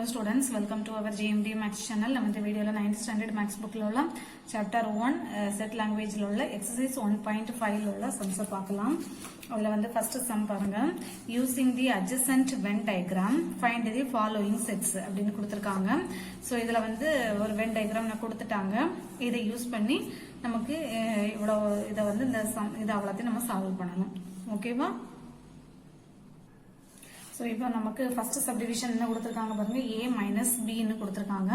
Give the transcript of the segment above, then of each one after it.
Hello students, welcome to our GMD Max channel. நம்ம இந்த வீடியோல 9th standard Max bookல உள்ள chapter 1 set languageல உள்ள exercise 1.5 உள்ள sums பார்க்கலாம். அதுல வந்து first sum பாருங்க. Using the adjacent Venn diagram, find the following sets அப்படினு கொடுத்திருக்காங்க. சோ இதுல வந்து ஒரு Venn diagram கொடுத்துட்டாங்க. இதை யூஸ் பண்ணி நமக்கு இவ்வளவு இத வந்து இந்த இத அவ்வளவுத்தையும் நம்ம சால்வ் பண்ணணும். ஓகேவா? So, இப்போ நமக்கு first subdivision என்ன கொடுத்திருக்காங்க பாருங்க a minus b ன்னு கொடுத்திருக்காங்க.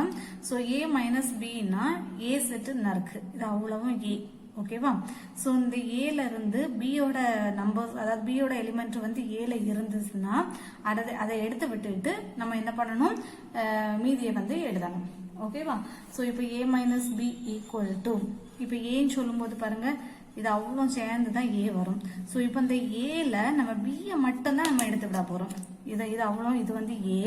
So, a minus b னா a செட் நருக்கு. இது அவ்வளவும் a. ஓகேவா? சோ இந்த a ல இருந்து b யோட நம்பர்ஸ் அதாவது b யோட எலிமெண்ட் வந்து a ல இருந்துச்சுன்னா அதை எடுத்து விட்டுட்டு நம்ம என்ன பண்ணணும்? மீதியை வந்து எழுதணும். ஓகேவா? சோ இப்போ a minus b equal to இப்போ a ன்னு சொல்லும்போது பாருங்க இது அவ்வளவு சேர்ந்து தான் a வரும். சோ இப்போ இந்த a ல நம்ம b ய மட்டும் தான் நம்ம எடுத்து விட போறோம். இது அவ்வளவு இது வந்து a.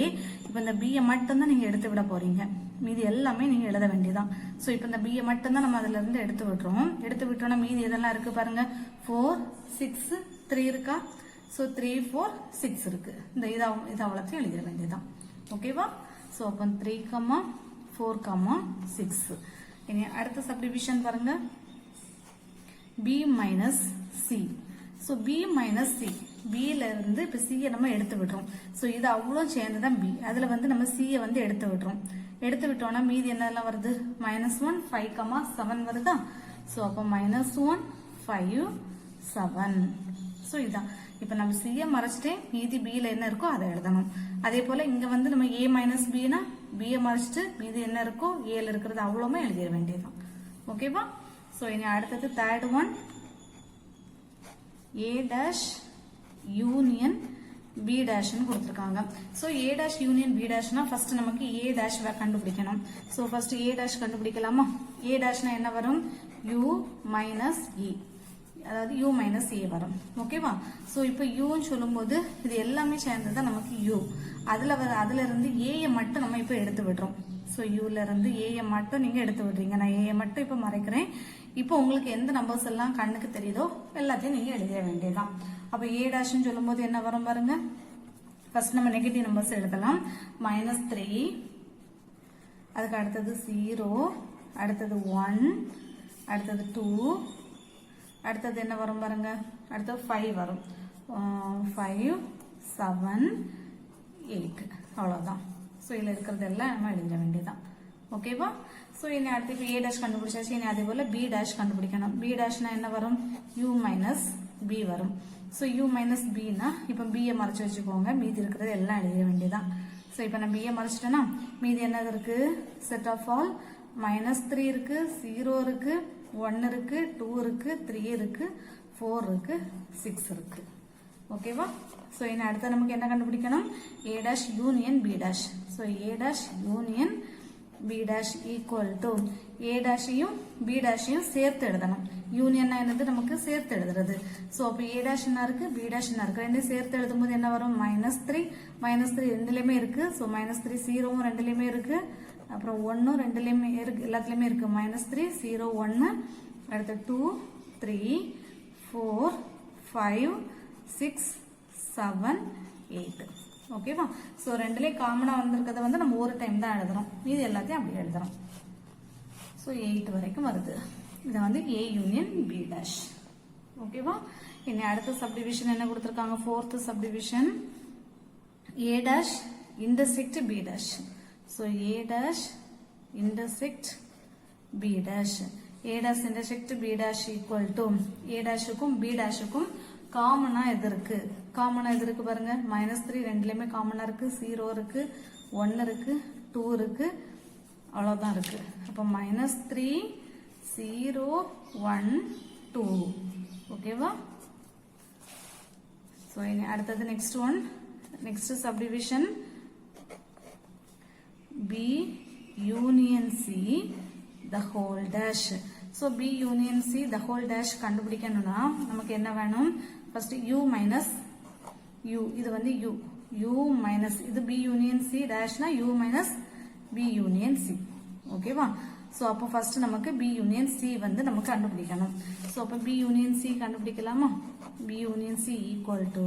இப்போ இந்த b ய மட்டும் தான் நீங்க எடுத்து விட போறீங்க. மீதி எல்லாமே நீங்க எழுத வேண்டியதான். சோ இப்போ இந்த b ய மட்டும் தான் நம்ம அதுல இருந்து எடுத்து விட்டுறோம். எடுத்து விட்டோம்னா மீதி இதெல்லாம் இருக்கு பாருங்க. 4 6 3 இருக்கா? சோ 3 4 6 இருக்கு. இந்த இது அவ்வளவுத்தையும் எழுத வேண்டியதான். ஓகேவா? சோ அப்ப 3, 4, 6. இனி அடுத்த சப்டிவிஷன் பாருங்க. b minus c. So b minus c. b ல இருந்து இப்ப c ய நம்ம எடுத்து விடுறோம். So இது அவ்வளவு சேர்ந்துதான் b. அதுல வந்து நம்ம c ய வந்து எடுத்து விடுறோம். எடுத்து விட்டோம்னா மீதி என்னெல்லாம் வருது? -1 5, 7 வருதா? So அப்ப -1 5 7. So இதான். இப்ப நம்ம c ய மறைச்சிட்டே மீதி b ல என்ன இருக்கோ அதை எழுதணும். அதே போல இங்க வந்து நம்ம a minus b னா b ய மறைச்சிட்டு மீதி என்ன இருக்கோ a ல இருக்கிறது அவ்வளவுமே எழுதிட வேண்டியதுதான். ஓகேவா? So இனி அடுத்தது third one a dash union b dash ன்னு கொடுத்திருக்காங்க. So a dash union b dash னா first நமக்கு a dash கண்டுபிடிக்கணும். So first a dash கண்டுபிடிக்கலாமா? a dash னா என்ன வரும்? u minus a. அதாவது u minus a வரும். ஓகேவா? So இப்போ u ன்னு சொல்லும்போது இது எல்லாமே சேர்ந்தது நமக்கு u. அதுல இருந்து a ய மட்டும் நம்ம இப்போ எடுத்து விடுறோம். So u ல இருந்து a ய மட்டும் நீங்க எடுத்து விடுறீங்க. நான் a ய மட்டும் இப்போ மறைக்கிறேன். இப்போ உங்களுக்கு எந்த நம்பர்ஸ் எல்லாம் கண்ணுக்கு தெரியுதோ எல்லாத்தையும் நீங்க எழுத வேண்டியதுதான். அப்ப a dash ன்னு சொல்லும்போது என்ன வரும் பாருங்க. ஃபர்ஸ்ட் நம்ம நெகட்டிவ் நம்பர்ஸ் எழுதலாம். -3, அதுக்கு அடுத்தது 0, அடுத்தது 1, அடுத்தது 2, அடுத்தது என்ன வரும் பாருங்க. அடுத்தது 5 வரும். 5 7 8 அவ்வளவுதான். சோ இதுல இருக்கிறது எல்லாம் நம்ம எழுத வேண்டியதுதான். ஓகேவா? சோ இனி அடுத்து இப்போ a dash கண்டுபிடிச்சாச்சு. இனி அதே போல b dash கண்டுபிடிக்கணும். b dashனா என்ன வரும்? u minus b வரும். சோ u minus b னா இப்போ b ய மறைச்சு வச்சுக்கோங்க. மீதி இருக்கிறது எல்லாம் எழுத வேண்டியதுதான். சோ இப்போ நான் b ய மறைச்சிட்டேனா மீதி என்னது இருக்கு? செட் ஆஃப் ஆல் -3 இருக்கு, 0 இருக்கு, 1 இருக்கு, 2 இருக்கு, 3 இருக்கு, 4 இருக்கு, 6 இருக்கு. ஓகேவா? சோ இனி அடுத்து நமக்கு என்ன கண்டுபிடிக்கணும்? a dash union b dash. So a dash union b dash equal to a dash யும் b dash யும் சேர்த்து எழுதணும். யூனியன் என்னது? நமக்கு சேர்த்து எழுதுறது. சோ அப்ப a dash என்ன இருக்கு? b dash என்ன இருக்கு? ரெண்டையும் சேர்த்து எழுதும்போது என்ன வரும்? -3 ரெண்டுலயுமே இருக்கு. சோ -3 0 ரெண்டுலயுமே இருக்கு. அப்புறம் 1 ரெண்டுலயுமே இருக்கு. எல்லாத்துலயுமே இருக்கு. -3 0 1. அடுத்து 2 3 4 5 6 7 8. ஓகேவா? சோ ரெண்டுலயே காமனா வந்திருக்கிறத வந்து நம்ம ஒரு டைம் தான் எழுதுறோம். மீதி எல்லாத்தையும் அப்படி எழுதுறோம். சோ 8 வரைக்கும் வருது. இது வந்து a union b dash. ஓகேவா? இனி அடுத்த சப்டிவிஷன் என்ன கொடுத்திருக்காங்க? fourth subdivision a dash intersect b dash. So a dash intersect b dash. a dash intersect b dash equal to a dash க்கும் b dash க்கும் காமனா எது இருக்கு? காமனா எது இருக்கு பாருங்க. -3 ரெண்டுலயுமே காமனா இருக்கு. 0 இருக்கு, 1 இருக்கு, 2 இருக்கு, அவ்வளவுதான் இருக்கு. அப்ப -3 0 1 2. ஓகேவா? சோ இனி அடுத்தது next one. Next subdivision b union c the whole dash. So b union c the whole dash கண்டுபிடிக்கணும்னா நமக்கு என்ன வேணும்? First u minus u. இது வந்து u minus இது b union c dash னா u minus b union c. ஓகேவா? So அப்போ ஃபர்ஸ்ட் நமக்கு B யூனியன் C வந்து நமக்கு கண்டுபிடிக்கணும். சோ அப்போ B யூனியன் C கண்டுபிடிக்கலாமா? B union C equal to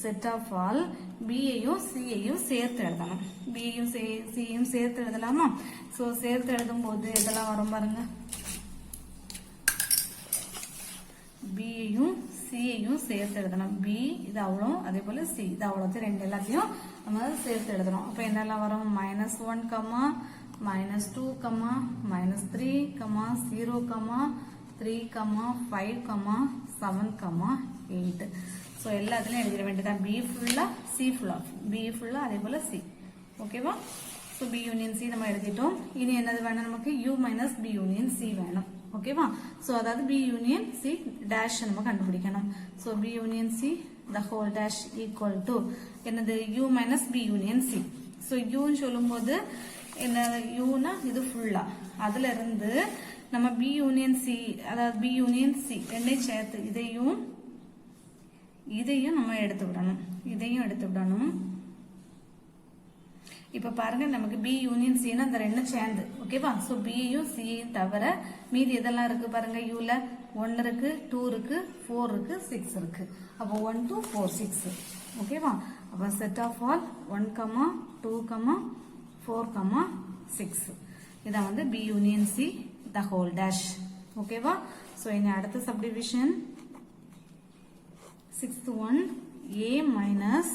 set of all B ஐயும் C ஐயும் சேர்த்து எழுதணும். B ஐயும் C ஐயும் சேர்த்து எழுதலாமா? சோ சேர்த்து எழுதும் போது இதெல்லாம் வரும் பாருங்க. B ஐயும் C ஐயும் சேர்த்து எழுதணும். B இது அவ்வளோ, அதே போல C இது அவ்வளோத்தையும் ரெண்டு எல்லாத்தையும் நம்ம சேர்த்து எழுதணும். அப்ப என்னெல்லாம் வரும்? -1, -2, -3, 0, 3, 5, 7, 8. ஸோ எல்லாத்துலையும் எழுதிட வேண்டியதான். B ஃபுல்லா C ஃபுல்லா, B ஃபுல்லா அதே போல C. ஓகேவா? ஸோ B யூனியன் C நம்ம எழுதிட்டோம். இனி என்னது வேணும் நமக்கு? U minus B union C வேணும். ஓகேவா? சோ அதாவது B யூனியன் C டேஷ் நம்ம கண்டுபிடிக்கணும். So B union C the whole dash equal to என்னது? U minus B union C. So U ன்னு சொல்லும்போது என்ன? U னா இது ஃபுல்லா, அதுல இருந்து நம்ம B யூனியன் C, அதாவது B யூனியன் C ரெண்டையும் சேர்த்து இதையும் நம்ம எடுத்து விடணும். இப்ப பாருங்க, நமக்கு B யூனியன் C அந்த ரெண்டும் சேர்ந்து. ஓகேவா? சோ B யும் C யும் தவிர மீதி எதெல்லாம் இருக்கு பாருங்க. U ல 1 இருக்கு, 2 இருக்கு, 4 இருக்கு, 6 இருக்கு. அப்போ 1, 2, 4, 6. ஓகேவா? அப்ப செட் ஆஃப் ஆல் 1, 2, 4, 6. இதான் வந்து B union C the whole dash. ஓகேவா? சோ இனி அடுத்த subdivision 6th one, A minus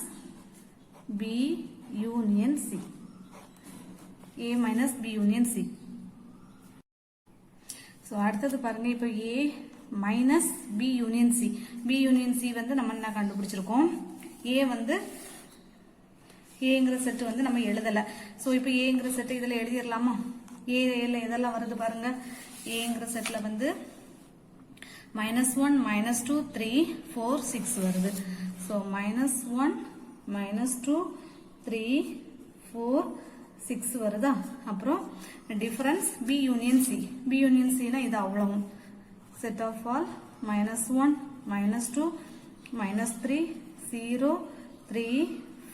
B union C. A minus B union C. So அடுத்தது பாருங்க, இப்போ A minus B union C. B union C வந்து நம்ம என்ன கண்டுபிடிச்சிருக்கோம்? A வந்து Aங்கிற செட் வந்து நம்ம எழுதல. சோ இப்போ Aங்கிற செட் இதுல எழுதிடலாமா? A ல எதெல்லாம் வருது பாருங்க. Aங்கிற செட்ல வந்து -1, -2, 3, 4, 6 வருது. சோ -1, -2, 3, 4, 6 வருதா? அப்புறம் difference B union C. B union C னா இது அவ்வளவும். Set of all -1, -2, -3, 0, 3,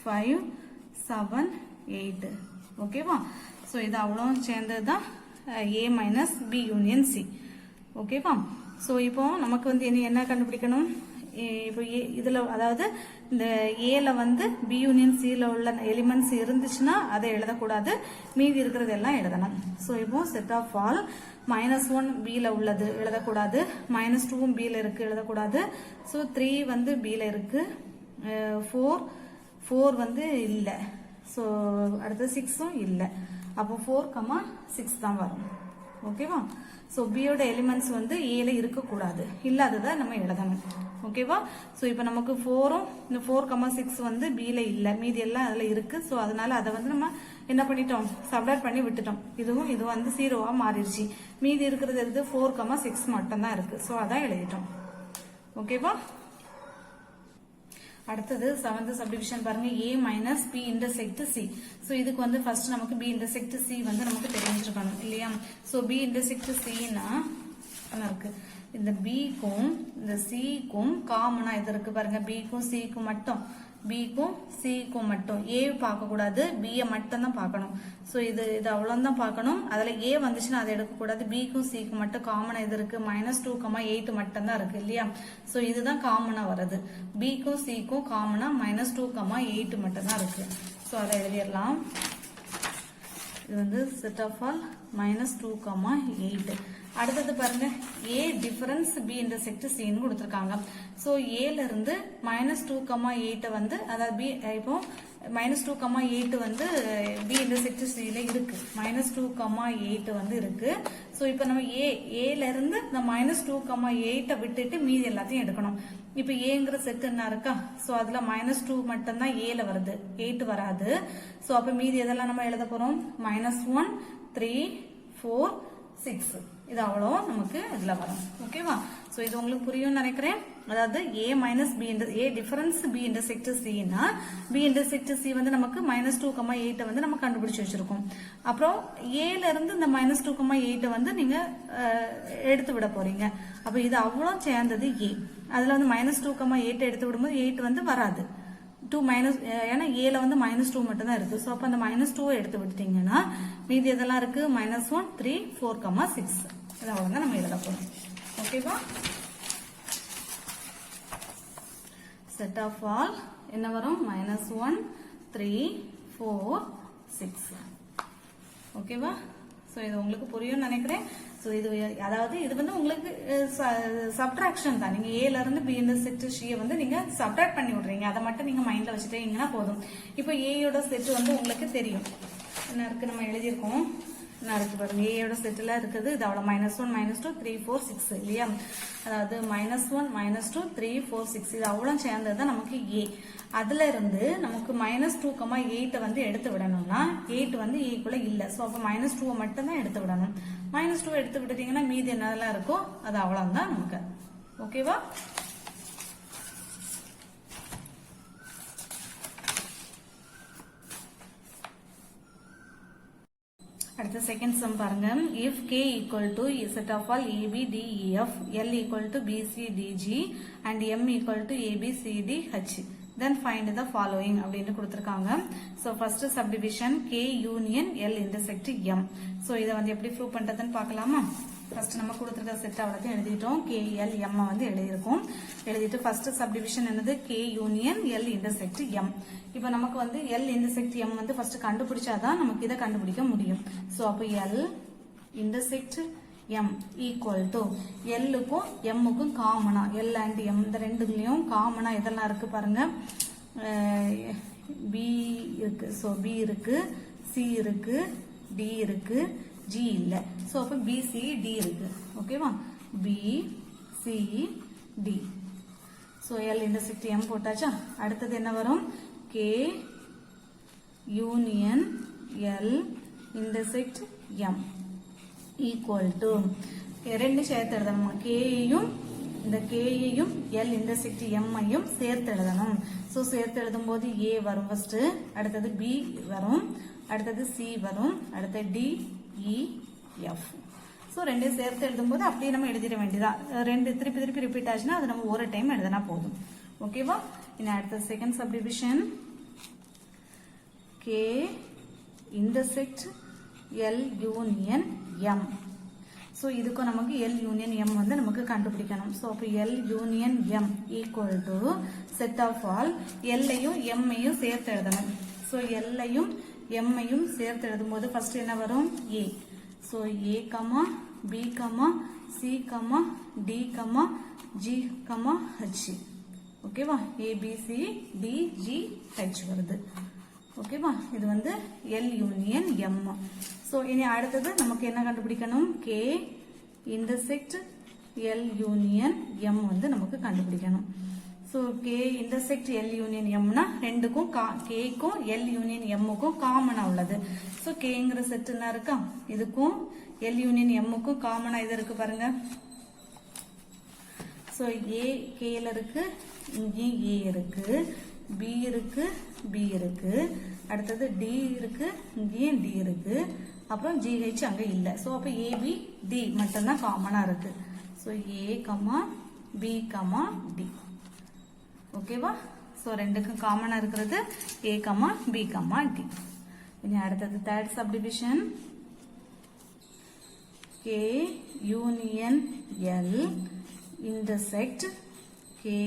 5, 7, 8. ஓகேவா? சோ இது அவ்வளவும் சேர்ந்ததுதான் A minus B union C. ஓகேவா? சோ இப்போ நமக்கு வந்து என்ன கண்டுபிடிக்கணும்? இப்போ இதுல அதாவது இந்த ஏல வந்து B யூனியன் C ல உள்ள எலிமெண்ட்ஸ் இருந்துச்சுன்னா அதை எழுதக்கூடாது, மீதி இருக்கிறது எல்லாம் எழுதணும். சோ இப்போ செட் ஆஃப் ஆல் -1 B ல உள்ளது எழுதக்கூடாது, -2 B ல இருக்கு எழுதக்கூடாது. சோ 3 வந்து B ல இருக்கு, 4 வந்து இல்ல. சோ அடுத்து 6ம் இல்ல. அப்போ 4, 6 தான் வரும். ஓகேவா? சோ B யோட எலிமெண்ட்ஸ் வந்து A ல இருக்க கூடாது, இல்லாதத நம்ம எழுதணும். ஓகேவா? சோ இப்போ நமக்கு 4ம் இந்த 4, 6 வந்து B ல இல்ல, மீதி எல்லாம் அதுல இருக்கு. சோ அதனால அதை வந்து நம்ம என்ன பண்ணிட்டோம்? சப்ட்ராக்ட் பண்ணி விட்டுட்டோம். இது வந்து 0வா மாறிடுச்சு. மீதி இருக்கிறது எது? 4, 6 மட்டும் தான் இருக்கு. சோ அதான் எழுதிட்டோம். ஓகேவா? அடுத்தது 7th சப்டிவிஷன் பாருங்க. A minus B intersect C. So இதுக்கு வந்து ஃபர்ஸ்ட் நமக்கு B இன்டர்செக்ட் C வந்து நமக்கு தெரிஞ்சிருக்கணும் இல்லையா? சோ B இன்டர்செக்ட் C னா என்ன இருக்கு? இந்த B க்கும் இந்த C க்கும் காமனா இது இருக்கு பாருங்க. B க்கும் C க்கும் மட்டும், B க்கும் C க்கும் மட்டும். A பார்க்க கூடாது, B ய மட்டும் தான் பார்க்கணும். சோ இது அவ்வளவு தான் பார்க்கணும். அதுல A வந்துச்சுன்னா அதை எடுக்க கூடாது. B க்கும் C க்கும் மட்டும் காமனா இது இருக்கு. -2, 8 மட்டும் தான் இருக்கு இல்லையா? சோ இதுதான் காமனா வருது. B க்கும் C க்கும் காமனா -2, 8 மட்டும் தான் இருக்கு. சோ அதை எழுதிடலாம். இது வந்து செட் ஆஃப் ஆல் -2, 8. அடுத்தது பாருங்க, A difference B intersect C ன்னு கொடுத்திருக்காங்க. சோ A ல இருந்து -2, 8 வந்து அதாவது B இப்போ -2, 8 வந்து B இன்டர்செக்ட் C ல இருக்கு. -2, 8 வந்து இருக்கு. சோ இப்போ நம்ம A ல இருந்து இந்த -2, 8 விட்டுட்டு மீதி எல்லாத்தையும் எடுக்கணும். இப்போ Aங்கிற செட் என்ன இருக்கா? சோ அதுல -2 மட்டும் தான் A ல வருது, 8 வராது. சோ அப்ப மீதி எதெல்லாம் நம்ம எழுத போறோம்? -1, 3, 4, 6. இது அவ்வளோ நமக்கு இதுல வரும். ஓகேவா? சோ இது உங்களுக்கு புரியும் நினைக்கிறேன். அதாவது A minus B A difference B intersect C னா B இன்டர்செக்ட் C வந்து நமக்கு -2, 8 வந்து நம்ம கண்டுபிடிச்சு வச்சிருக்கோம். அப்புறம் A ல இருந்து இந்த -2, 8 வந்து நீங்க எடுத்து விட போறீங்க. அப்ப இது அவ்வளோ சேர்ந்தது A. அதுல வந்து -2, 8 எடுத்து விடும்போது 8 வந்து வராது. 2 மைனஸ், ஏன்னா ஏல வந்து -2 மட்டும் தான் இருக்கு. ஸோ அப்போ அந்த -2 எடுத்து விட்டுட்டீங்கன்னா மீதி எதெல்லாம் இருக்கு? -1, 3, 4, 6. இது அவ்வளோதான் நம்ம எழுத போறோம். ஓகேவா? செட் ஆஃப் ஆல் என்ன வரும்? -1, 3, 4, 6. ஓகேவா? ஸோ இது உங்களுக்கு புரியும்னு நினைக்கிறேன். ஸோ இது அதாவது இது வந்து உங்களுக்கு சப்ட்ராக்ஷன் தான். நீங்க ஏல இருந்து பி இன்டர்செக்ட் ஷியை வந்து நீங்க சப்ட்ராக்ட் பண்ணி விடுறீங்க. அதை மட்டும் நீங்க மைண்ட்ல வச்சுட்டீங்கன்னா போதும். இப்போ ஏயோட செட் வந்து உங்களுக்கு தெரியும் என்ன இருக்கு, நம்ம எழுதியிருக்கோம். என்ன இருக்கு பாருங்க, ஏயோட செட்டில் இருக்குது. இது அவ்வளோ -1, -2, 3, 4, 6 இல்லையா? அதாவது -1, -2, 3, 4, 6 இது அவ்வளோ சேர்ந்தது தான் நமக்கு ஏ. அதுல இருந்து நமக்கு -2, 8 வந்து எடுத்து விடணும்னா 8 வந்து ஏக்குள்ள இல்ல. சோ அப்ப -2 மட்டும் தான் எடுத்து விடணும். -2 எடுத்து விட்டுட்டீங்கன்னா மீதி என்னெல்லாம் இருக்கோ அது அவ்வளவுதான் நமக்கு. ஓகேவா? அடுத்த செகண்ட் சம் பாருங்க. if k equal to set of all ab d e f, l equal to b c d g and m equal to a b c d h, then find the following அப்படின்னு கொடுத்திருக்காங்க. so first subdivision k union l intersect m. so இத வந்து எப்படி prove பண்றதுன்னு பார்க்கலாமா? First நம்ம கொடுத்திருக்க set அவ்வளோத்தையும் எழுதிட்டோம். k l m வந்து எழுதியிருக்கோம். எழுதிட்டு ஃபர்ஸ்ட் சப்டிவிஷன் என்னது? k union l intersect m. இப்போ நமக்கு வந்து l intersect m வந்து ஃபர்ஸ்ட் கண்டுபிடிச்சாதான் நமக்கு இதை கண்டுபிடிக்க முடியும். சோ அப்போ l intersect m equal to எல்லுக்கும் எம்முக்கும் காமனா, எல் அண்ட் எம் இந்த ரெண்டுலையும் காமனா இதெல்லாம் இருக்கு பாருங்க. பி இருக்கு, ஸோ பி இருக்கு, சி இருக்கு, டி இருக்கு, ஜி இல்ல. ஸோ அப்போ பி சி டி இருக்கு. ஓகேவா? B C D. So L intersect M போட்டாச்சா? அடுத்தது என்ன வரும்? K union L intersect M equal to ரெண்டு சேர்த்து எழுதணும். கேயையும் இந்த கேயையும் எல் இன்டர்செக்ட் எம்ஐயும் சேர்த்து எழுதணும். ஸோ சேர்த்து எழுதும் போது ஏ வரும் ஃபர்ஸ்ட், அடுத்தது பி வரும், அடுத்தது சி வரும், அடுத்தது டி இ எஃப். ஸோ ரெண்டையும் சேர்த்து எழுதும் போது அப்படியே நம்ம எழுதிட வேண்டியதான். ரெண்டு திருப்பி திருப்பி ரிப்பீட் ஆச்சுன்னா அது நம்ம ஒரு டைம் எழுதினா போதும். ஓகேவா? இன்னும் அடுத்த second subdivision K intersect L union M. So இதுக்கும் நமக்கு எல் யூனியன் எம் வந்து நமக்கு கண்டுபிடிக்கணும். ஸோ அப்போ L union M equal to set of all எல்லையும் எம்ஐயும் சேர்த்து எழுதணும். ஸோ எல்லையும் எம்ஐயும் சேர்த்து எழுதும் போது ஃபர்ஸ்ட் என்ன வரும்? A. So A comma B comma C comma D comma G comma H. ஓகேவா? ஏபிசி டி ஜி ஹெச் வருது. ஓகேவா? இது வந்து எல் யூனியன் எம். ஸோ இனி அடுத்தது நமக்கு என்ன கண்டுபிடிக்கணும்? K intersect L union M வந்து நமக்கு கண்டுபிடிக்கணும். So K intersect L union எம்னா ரெண்டுக்கும் கேக்கும் எல் யூனியன் எம்முக்கும் காமனா உள்ளது. ஸோ கேங்கிற செட் என்ன இருக்கா? இதுக்கும் எல் யூனியன் எம்முக்கும் காமனா இது இருக்கு பாருங்க. ஸோ ஏ கேல இருக்கு, இங்கேயும் ஏ இருக்கு, பி இருக்கு, பி இருக்கு, அடுத்தது டி இருக்கு, இங்கேயும் டி இருக்கு, அப்புறம் ஜிஹெச் அங்க இல்ல. ஸோ அப்போ ஏபி டி மட்டும்தான் காமனா இருக்கு. So A comma B comma D. ஓகேவா? ஸோ ரெண்டுக்கும் காமனா இருக்கிறது A comma B comma D. இனி அடுத்தது third subdivision K union L intersect K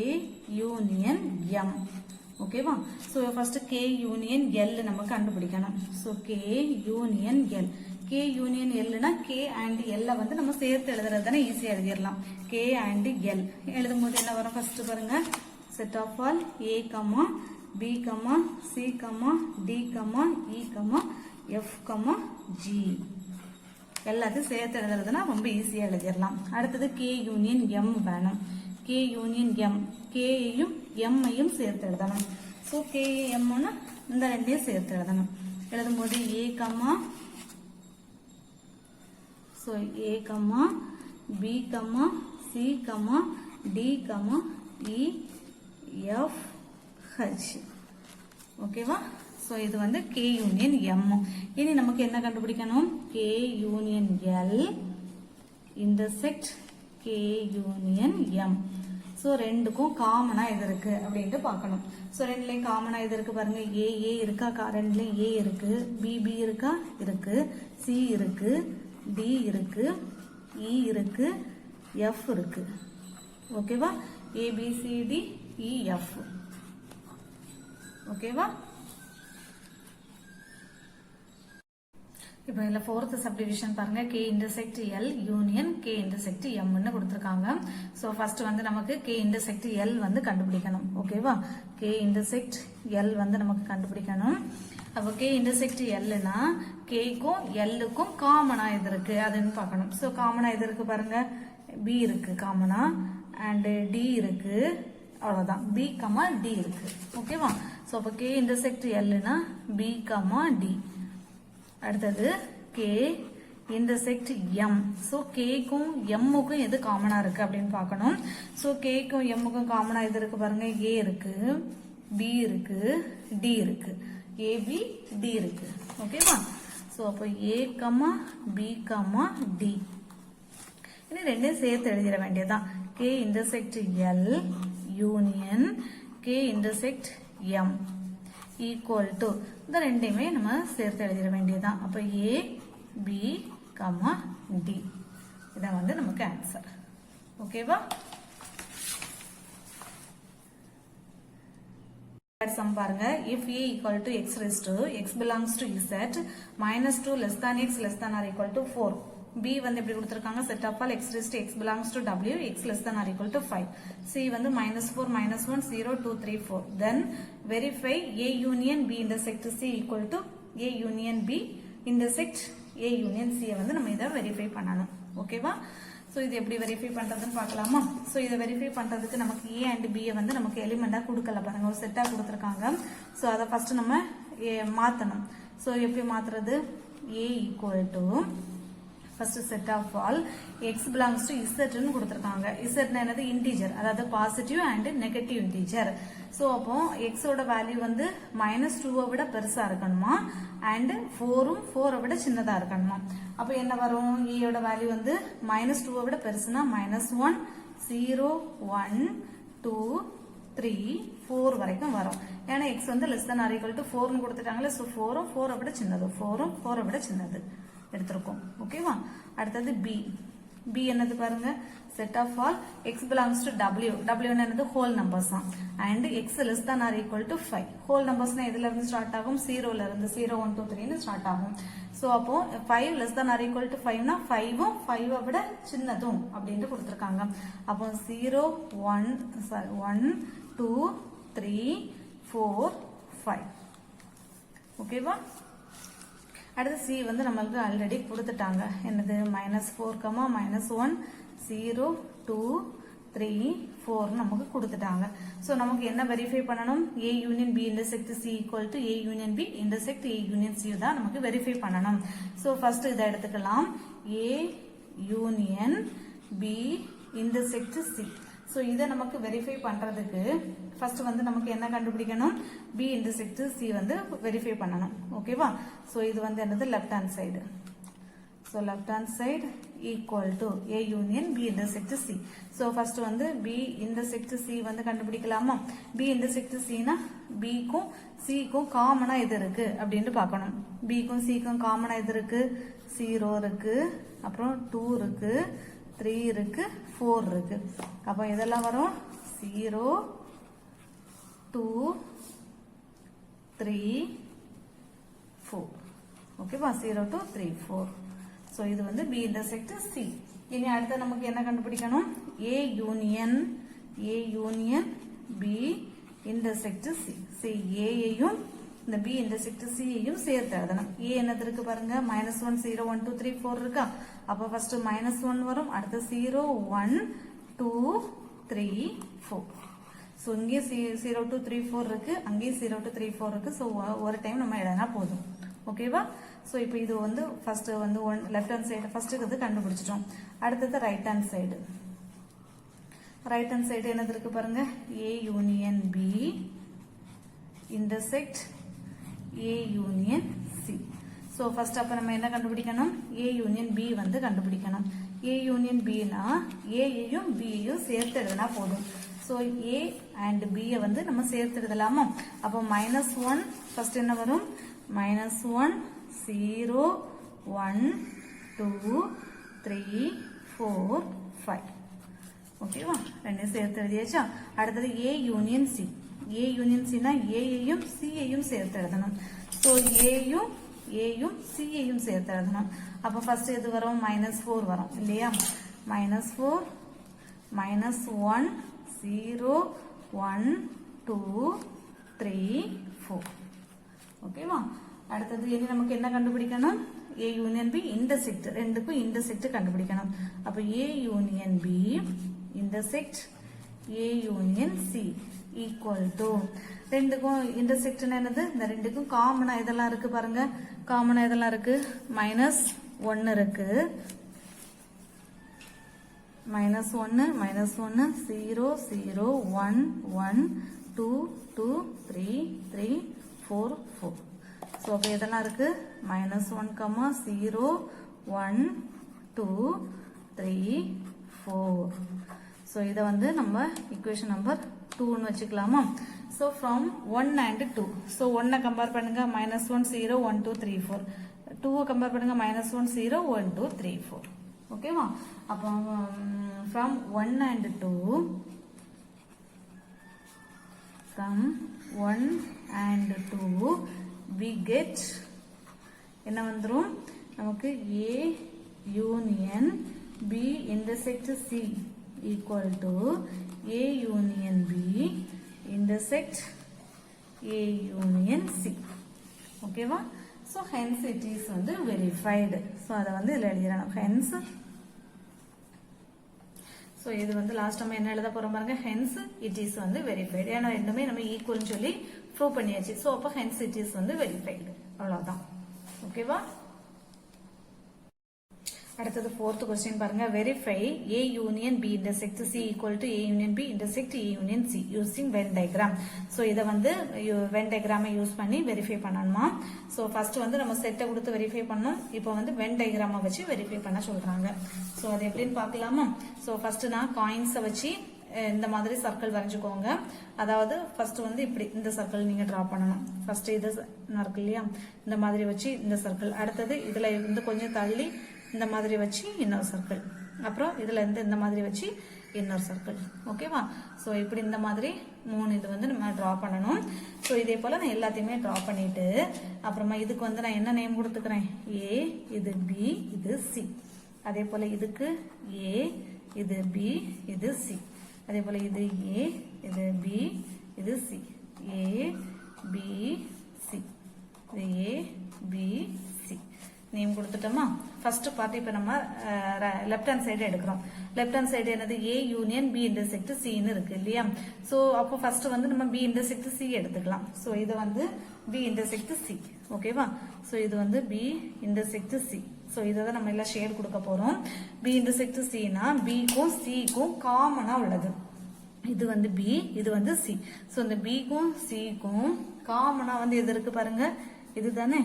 union M. ஓகேவா? So first K union L நம்ம கண்டுபிடிக்கணும். So K union L. K union எல்னா கே அண்ட் எல்ல வந்து நம்ம சேர்த்து எழுதுறது தானே, ஈஸியா எழுதிடலாம். கே அண்ட் எல் எழுதும் போது என்ன வரும்? ஃபர்ஸ்ட் பாருங்க, set of all A comma B comma C comma D comma E comma F comma G எல்லாத்தையும் சேர்த்து எழுதுறதுனா ரொம்ப ஈஸியா எழுதிடலாம். அடுத்தது கே யூனியன் எம் வேணும். கே யூனியன் எம், கேயையும் எம்ஐயும் சேர்த்து எழுதணும். ஸோ கே எம்னா இந்த ரெண்டையும் சேர்த்து எழுதணும். எழுதும் போது A comma so A comma B comma C comma D comma E F H. ஓகேவா? ஸோ இது வந்து கே யூனியன் எம். இனி நமக்கு என்ன கண்டுபிடிக்கணும்? K union L intersect K union M. So so ரெண்டுக்கும் காமனா எது இருக்கு அப்படின்ட்டு பார்க்கணும். ஸோ ரெண்டுலையும் காமனா எது இருக்கு பாருங்க, ஏ இருக்கா, ரெண்டுலையும் ஏ இருக்கு, பி இருக்கா, இருக்கு, சி இருக்கு, டி இருக்கு, இ இருக்கு, எஃப் இருக்கு. ஓகேவா, ஏபிசிடி இஎஃப். ஓகேவா, இப்போ இதில் ஃபோர்த் சப்டிவிஷன் பாருங்க, K intersect L union K intersect எம்னு கொடுத்துருக்காங்க. ஸோ ஃபர்ஸ்ட் வந்து நமக்கு கே இன்டர்செக்ட் எல் வந்து கண்டுபிடிக்கணும். ஓகேவா, கே இன்டர்செக்ட் எல் வந்து நமக்கு கண்டுபிடிக்கணும். அப்போ கே இன்டர்செக்ட் எல்னா கேக்கும் எல்லுக்கும் காமனா எது இருக்கு அதுன்னு பார்க்கணும். ஸோ காமனா எது இருக்கு பாருங்க, பி இருக்கு காமனா, அண்ட் டி இருக்கு, அவ்வளவுதான், பி கமா டி இருக்கு. ஓகேவா, ஸோ அப்போ கே இன்டர்செக்ட் எல்னா பி கமா டி. அடுத்தது கே இன்டர்செக்ட் எம். ஸோ கேக்கும் எம்முக்கும் எது காமனா இருக்கு அப்படின்னு பார்க்கணும். ஸோ கேக்கும் எம்முக்கும் காமனா எது இருக்கு பாருங்க, ஏ இருக்கு, பி இருக்கு, டி இருக்கு, ஏபி டி இருக்கு. ஓகேவா, ஸோ அப்போ ஏ கமா பி கமா டி. இனி ரெண்டையும் சேர்த்து எழுதிட வேண்டியதுதான், K intersect L union K intersect M equal to இந்த ரெண்டையுமே நம்ம சேர்த்து எழுதிட வேண்டியதுதான். அப்போ ஏ பி கமா டி, இதான் வந்து நமக்கு ஆன்சர். ஓகேவா, சம் பாருங்க, if a equal to x raised to x belongs to z minus 2 less than x less than or equal to 4. b வந்து எப்படி கொடுத்திருக்காங்க, set of all x raised to x belongs to w x less than or equal to 5. c வந்து -4 -1 0 2 3 4. then verify a union b intersect c equal to a union b intersect a union c வந்து நம்ம இதை verify பண்ணணும். ஓகேவா, so இது எப்படி verify பண்றதுன்னு பார்க்கலாமா. ஸோ இதை வெரிஃபை பண்றதுக்கு நமக்கு ஏ அண்ட் பியை வந்து நமக்கு எலிமெண்டா கொடுக்கல பாருங்க, ஒரு செட்டா கொடுத்துருக்காங்க. ஸோ அதை ஃபர்ஸ்ட் நம்ம மாத்தணும். ஸோ எப்படி மாத்துறது, A equal to first set of all X belongs to இசட்னு கொடுத்துருக்காங்க. இசட்னா என்னது, இன்டீஜர், அதாவது positive and negative integer. So அப்போ எக்ஸோட வேல்யூ வந்து -2 விட பெருசா இருக்கணுமா, அண்ட் 4ம் 4 விட சின்னதா இருக்கணுமா. அப்போ என்ன வரும், ஏயோட வேல்யூ வந்து -2 விட பெருசுனா -1 0 1 2 3 4 வரைக்கும் வரும். ஏன்னா எக்ஸ் வந்து less than or equal to 4னு கொடுத்துட்டாங்களே. ஸோ 4ம் 4 விட சின்னது, 4ம் 4 விட சின்னது எடுத்திருக்கோம். ஓகேவா, அடுத்தது பி. பி என்னது பாருங்க, set of all X belongs to W. W என்னது, ஹோல் நம்பர்ஸ் தான், and X less than or equal to 5. Whole நம்பர்ஸ்னா எதுல இருந்து ஸ்டார்ட் ஆகும், 0ல இருந்து 0 1 2 3ன்னு ஸ்டார்ட் ஆகும். ஸோ அப்போ 5 less than or equal to 5னா 5ம் 5 விட சின்னதும் அப்படின்ட்டு கொடுத்துருக்காங்க. அப்போ 0 1 2 3 4 5. ஓகேவா, அடுத்து சி வந்து நம்மளுக்கு ஆல்ரெடி கொடுத்துட்டாங்க, என்னது -4 -1 0 2 3 4 நமக்கு கொடுத்துட்டாங்க. ஸோ நமக்கு என்ன வெரிஃபை பண்ணணும், A union B intersect C equal to A union B intersect A union C தான் நமக்கு வெரிஃபை பண்ணணும். ஸோ ஃபர்ஸ்ட் இதை எடுத்துக்கலாம், A union B intersect C. So இதை நமக்கு வெரிஃபை பண்றதுக்கு ஃபர்ஸ்ட் வந்து நமக்கு என்ன கண்டுபிடிக்கணும், பி இன்டர்செக்ட் சி வந்து வெரிஃபை பண்ணணும். ஓகேவா, ஸோ இது வந்து என்னது, left hand side. So left hand side equal to A union B intersect C. So first வந்து பி இன்டர்செக்ட் சி வந்து கண்டுபிடிக்கலாமா. பி இன்டர்செக்ட் சினா பிக்கும் சிக்கும் காமனா எது இருக்கு அப்படின்ட்டு பார்க்கணும். பிக்கும் சிக்கும் காமனா எது இருக்கு, 0 இருக்கு, அப்புறம் 2 இருக்கு, 3 இருக்கு, 4 இருக்கு. அப்போ இதெல்லாம் வரும் 0 2 3 4. ஓகேவா, 0 2 3 4. ஸோ இது வந்து பி இன்டர்செக்ட் சி. இனி அடுத்து நமக்கு என்ன கண்டுபிடிக்கணும், A union B intersect C. C ஏயையும் இந்த பி இன்டர்செக்ட் சியையும் சேர்த்து எழுதணும். ஏ என்னது இருக்கு பாருங்க, -1 0 1 2 3 4 இருக்கா. அப்போ ஃபர்ஸ்ட் -1 வரும், அடுத்து 0 1 2 3 4. ஸோ இங்கே 0 2 3 4 இருக்கு, அங்கேயும் 0 2 3 4 இருக்கு. ஸோ ஒரு டைம் நம்ம எழுதினா போதும். ஓகேவா, ஸோ இப்போ இது வந்து ஃபர்ஸ்ட் வந்து லெஃப்ட் ஹேண்ட் சைடு ஃபர்ஸ்ட் இது கண்டுபிடிச்சிட்டோம். அடுத்தது right hand side. Right hand side என்னது இருக்கு பாருங்க, A union B intersect A union C. So first அப்போ நம்ம என்ன கண்டுபிடிக்கணும், ஏ யூனியன் பி வந்து கண்டுபிடிக்கணும். ஏ யூனியன் பினா ஏயையும் பியையும் சேர்த்து எழுதினா போதும். ஸோ ஏ அண்ட் பியை வந்து நம்ம சேர்த்து எழுதலாமா? அப்போ -1 ஃபர்ஸ்ட் என்ன வரும்? -1 0 1 2 3 4 5. ஓகேவா? ரெண்டையும் சேர்த்து எழுதியாச்சா? அடுத்தது A union C. A union சினா ஏயையும் சியையும் சேர்த்து எழுதணும். ஸோ ஏயும் சியையும் சேர்த்து எழுதணும். அப்போ ஃபர்ஸ்ட் எது வரும்? -4 வரும் இல்லையா? -4 -1 0 1 2 3 4. ஓகேவா? அடுத்தது இனி நமக்கு என்ன கண்டுபிடிக்கணும்? ஏ யூனியன் பி இன்டர்செக்ட், ரெண்டுக்கும் இன்டர்செக்ட் கண்டுபிடிக்கணும். அப்போ A union B intersect A union C equal to, ரெண்டுக்கும் இன்டர்செக்ட்னா என்னது? இந்த ரெண்டுக்கும் காமனா இதெல்லாம் இருக்கு பாருங்க. காமனா இதெல்லாம் இருக்கு. -1 இருக்கு, -1 0 0 1 1 2 2 3 3 4 4. ஸோ அப்போ இதெல்லாம் இருக்கு. -1 0 1 2 3 4. ஸோ இதை வந்து நம்ம equation நம்பர் 2ன்னு வச்சுக்கலாமா? So from 1 and 2. So 1 compare பண்ணுங்க, -1 0 1 2 3 4. 2 கம்பேர் பண்ணுங்க, -1 0 1 2 3 4. ஓகேவா? அப்போ from 1 and 2, from 1 and 2 we get என்ன வந்துரும்? நமக்கு A union B intersect C equal to A union B intersect A union C. ஓகேவா? so hence it is வந்து verified. so அத வந்து இதுல எழுதிரணும். hence so இது வந்து லாஸ்ட் நம்ம என்ன எழுத போறோம் பாருங்க. hence it is வந்து verified. ஏன்னா ரெண்டுமே நம்ம ஈக்குவல்னு சொல்லி ப்ரூவ் பண்ணியாச்சு. சோ அப்ப hence it is வந்து verified. அவ்வளவுதான். ஓகேவா? அடுத்தது fourth question பாருங்க. verify A union B intersect C equal to A union B intersect A union C using Venn diagram. so இத வந்து Venn diagram யூஸ் பண்ணி வெரிஃபை பண்ணணுமா? so first வந்து நம்ம செட்டை கொடுத்து வெரிஃபை பண்ணோம். இப்போ வந்து Venn diagram வச்சு வெரிஃபை பண்ண சொல்றாங்க. so அது எப்படின்னு பார்க்கலாமா? so first நான் காயின்ஸை வச்சு இந்த மாதிரி சர்க்கிள் வரைஞ்சுக்கோங்க. அதாவது ஃபர்ஸ்ட் வந்து இப்படி இந்த சர்க்கிள் நீங்க டிரா பண்ணணும். ஃபர்ஸ்ட் இது இருக்கு இல்லையா, இந்த மாதிரி வச்சு இந்த சர்க்கிள். அடுத்தது இதுல இருந்து கொஞ்சம் தள்ளி இந்த மாதிரி வச்சு இன்னொரு சர்க்கிள். அப்புறம் இதுல இருந்து இந்த மாதிரி வச்சு இன்னொரு சர்க்கிள். ஓகேவா? ஸோ இப்படி இந்த மாதிரி 3 இது வந்து நம்ம டிரா பண்ணணும். ஸோ இதே போல நான் எல்லாத்தையுமே டிரா பண்ணிட்டு அப்புறமா இதுக்கு வந்து நான் என்ன நேம் கொடுத்துக்கிறேன்? ஏ, இது பி, இது சி. அதே போல இதுக்கு ஏ, இது பி, இது சி. அதே போல இது ஏ, இது பி, இது சி. ஏ பி சி, இது ஏ பி சி நேம் கொடுத்துட்டோமா? ஃபர்ஸ்ட் பார்ட் இப்போ நம்ம லெஃப்ட் ஹேண்ட் சைடு எடுக்கிறோம். லெஃப்ட் ஹேண்ட் சைடு என்னது? ஏ யூனியன் பி இன்டர்செக்ட் சின்னு இருக்கு இல்லையா? ஸோ அப்போ ஃபர்ஸ்ட் வந்து நம்ம பி இன்டர்செக்ட் சி எடுத்துக்கலாம். ஸோ இது வந்து பி இன்டர்செக்ட் சி. ஓகேவா? ஸோ இது வந்து பி இன்டர்செக்ட் சி. ஸோ இதை தான் நம்ம எல்லாம் ஷேட் கொடுக்க போறோம். பி இன்டர்செக்ட் சினா பிக்கும் சிக்கும் காமனா உள்ளது. இது வந்து பி, இது வந்து சி. ஸோ இந்த பிக்கும் சிக்கும் காமனா வந்து எது இருக்கு பாருங்க? இதுதானே.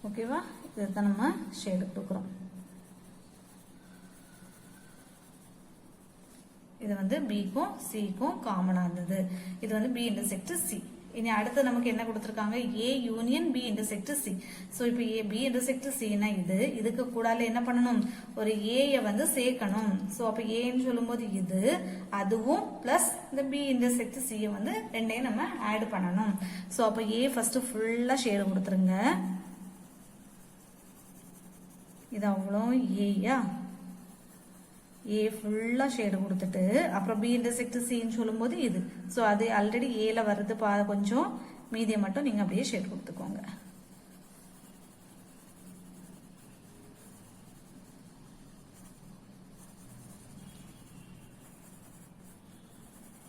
ஓகேவா? இதுதான் நம்ம ஷேடு கொடுக்குறோம். இது வந்து பிக்கும் சிக்கும் காமனா இருந்தது. இது வந்து பி இன்டர்செக்ட் சி. இனி அடுத்து நமக்கு என்ன கொடுத்திருக்காங்க? A union B intersect C. So இப்போ ஏ பி இன்டர்செக்ட் சினா இதுக்கு கூடால என்ன பண்ணணும்? ஒரு ஏ வந்து சேர்க்கணும். சோ அப்ப ஏன்னு சொல்லும்போது இது, அதுவும் பிளஸ் இந்த பி இன்டர்செக்ட் சி வந்து ரெண்டையும் நம்ம ஆட் பண்ணணும். சோ அப்ப ஏ ஃபர்ஸ்ட் ஃபுல்லா ஷேடு கொடுத்துருங்க. இது அவ்வளோ ஏயா, ஏ ஃபுல்லா ஷேடு கொடுத்துட்டு அப்புறம் பி இன்டர்செக்ட் சின்னு சொல்லும்போது இது. ஸோ அது ஆல்ரெடி ஏல வருது கொஞ்சம், மீதியை மட்டும் நீங்க அப்படியே ஷேட் கொடுத்துக்கோங்க.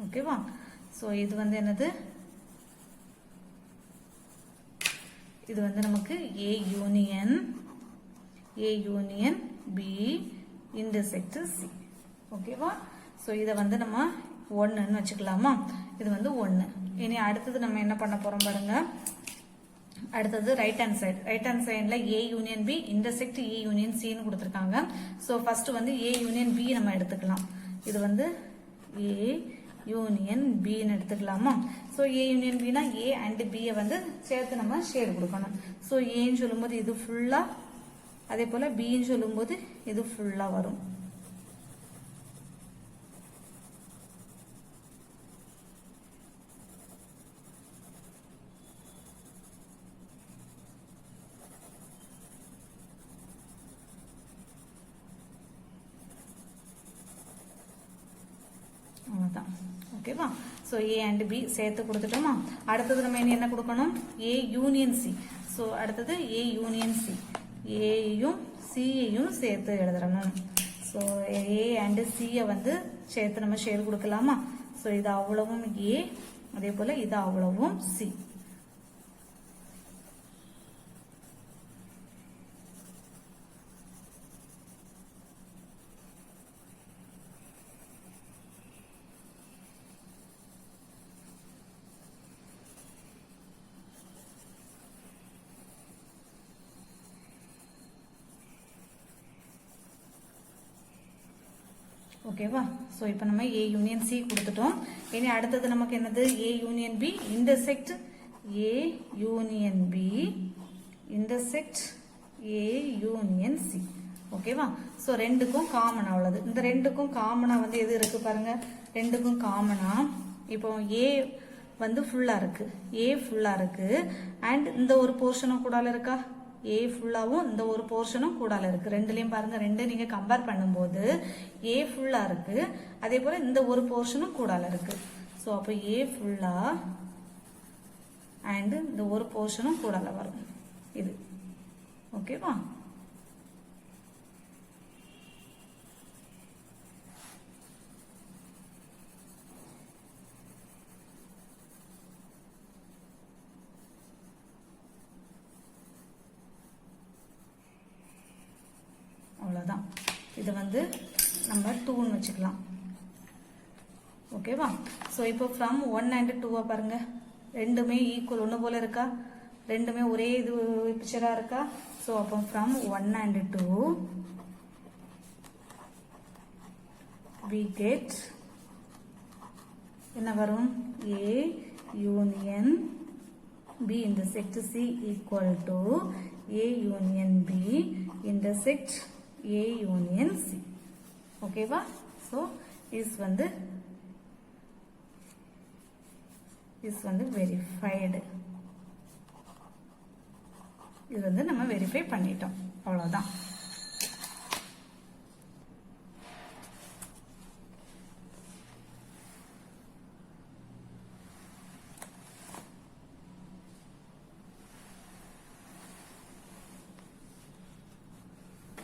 ஓகேவா? ஸோ இது வந்து என்னது? இது வந்து நமக்கு A union B intersect C. ஓகேவா? சோ இத வந்து நம்ம 1ன்னு வச்சுக்கலாமா? இது வந்து 1. இனி அடுத்தது நம்ம என்ன பண்ண போறோம் பாருங்க. அடுத்தது ரைட் ஹேண்ட் சைடுல A union B intersect A union சின்னு கொடுத்துருக்காங்க. ஸோ ஃபர்ஸ்ட் வந்து ஏ யூனியன் பி நம்ம எடுத்துக்கலாம். இது வந்து ஏ யூனியன் பின்னு எடுத்துக்கலாமா? So A union Bina A and பியை வந்து சேர்த்து நம்ம ஷேடு கொடுக்கணும். ஸோ ஏன்னு சொல்லும்போது இது ஃபுல்லா, அதே போல பின்னு சொல்லும்போது இது ஃபுல்லா வரும். ஓகேவா? ஸோ ஏ அண்ட் பி சேர்த்து கொடுத்துட்டோமா? அடுத்தது நம்ம என்ன கொடுக்கணும்? ஏ யூனியன் சி. ஸோ அடுத்தது ஏ யூனியன் சி, ஏயும் சியையும் சேர்த்து எழுதுறணும். ஸோ ஏ அண்ட் சியை வந்து சேர்த்து நம்ம ஷேர் கொடுக்கலாமா? ஸோ இது அவ்வளவும் ஏ, அதே போல இது அவ்வளவும் சி. ஓகேவா? ஸோ இப்போ நம்ம ஏ யூனியன் சி கொடுத்துட்டோம். இனி அடுத்தது நமக்கு என்னது? A union B intersect A union B intersect A union C. ஓகேவா? ஸோ ரெண்டுக்கும் காமனா உள்ளது. இந்த ரெண்டுக்கும் காமனா வந்து எது இருக்கு பாருங்க. ரெண்டுக்கும் காமனா இப்போ ஏ வந்து ஃபுல்லா இருக்கு, ஏ ஃபுல்லா இருக்கு, அண்ட் இந்த ஒரு போர்ஷனும் கூடால இருக்கா? ஏ ஃபுல்லாவும் இந்த ஒரு போர்ஷனும் கூடால இருக்கு. ரெண்டுலயும் பாருங்க, ரெண்டு நீங்க கம்பேர் பண்ணும்போது ஏ ஃபுல்லா இருக்கு, அதே போல இந்த ஒரு போர்ஷனும் கூடால இருக்கு. ஸோ அப்போ ஏ ஃபுல்லா அண்ட் இந்த ஒரு போர்ஷனும் கூடால வரும் இது. ஓகேவா? அவ்வளவுதான். இது வந்து நம்ம 2ன்னு வச்சுக்கலாம். ஓகேவா? ஸோ இப்போ ஃப்ரம் 1 and 2 பாருங்க, ரெண்டுமே ஈக்குவல், ஒன்று போல இருக்கா? ரெண்டுமே ஒரே இது பிக்சரா இருக்கா? ஸோ அப்போ ஃப்ரம் 1 and 2 we get என்ன வரும்? A union B intersect C equal to A union B intersect A union C. ஓகேவா? ஸோ இஸ் வந்து வெரிஃபைடு. இது வந்து நம்ம வெரிஃபை பண்ணிட்டோம். அவ்வளவுதான்.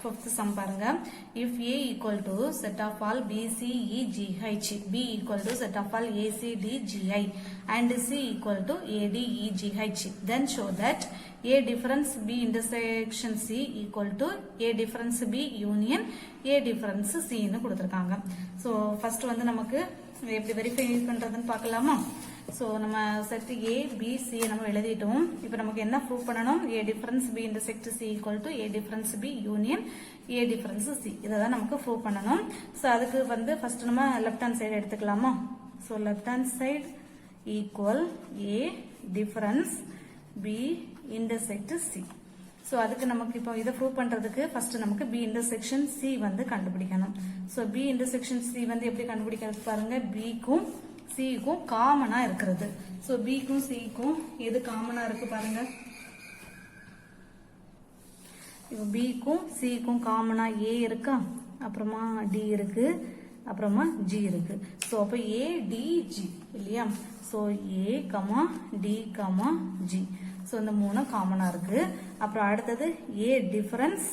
Fifth sum பாருங்க. If A equal to set of all B, C, E, G, H, B equal to set of all A, C, D, G, I and C equal to A, D, E, G, H, then show that A difference B intersection C equal to A difference B union A difference C ன்னு கொடுத்திருக்காங்க. So first வந்து நமக்கு எப்படி verify பண்றதுன்னு பார்க்கலாமா? So நம்ம set ஏ B C நம்ம எழுதிட்டோம். இப்போ நமக்கு என்ன ப்ரூவ் பண்ணணும்? A difference B intersect C equal to A difference B union A difference C. இதை தான் நமக்கு ப்ரூவ் பண்ணணும். ஸோ அதுக்கு வந்து ஃபர்ஸ்ட் நம்ம லெஃப்ட் ஹேண்ட் சைடு எடுத்துக்கலாமா? So left hand side equal A difference B intersect C. So அதுக்கு நமக்கு இப்போ இதை ப்ரூவ் பண்றதுக்கு ஃபர்ஸ்ட் நமக்கு பி இன்டர்செக்ஷன் சி வந்து கண்டுபிடிக்கணும். ஸோ பி இன்டர்செக்ஷன் சி வந்து எப்படி கண்டுபிடிக்கிறது பாருங்க. பிக்கும் சிக்கும் காமனா இருக்கிறது. சோ பிக்கும் சிக்கும் எது காமனா இருக்கு பாருங்க. இப்போ பிக்கும் சிக்கும் காமனா ஏ இருக்கா, அப்புறமா டி இருக்கு, அப்புறமா ஜி இருக்கு. சோ அப்ப ஏ டி ஜி இல்லையா? So A comma D comma G. So இந்த மூணு காமனா இருக்கு. அப்புறம் அடுத்தது A difference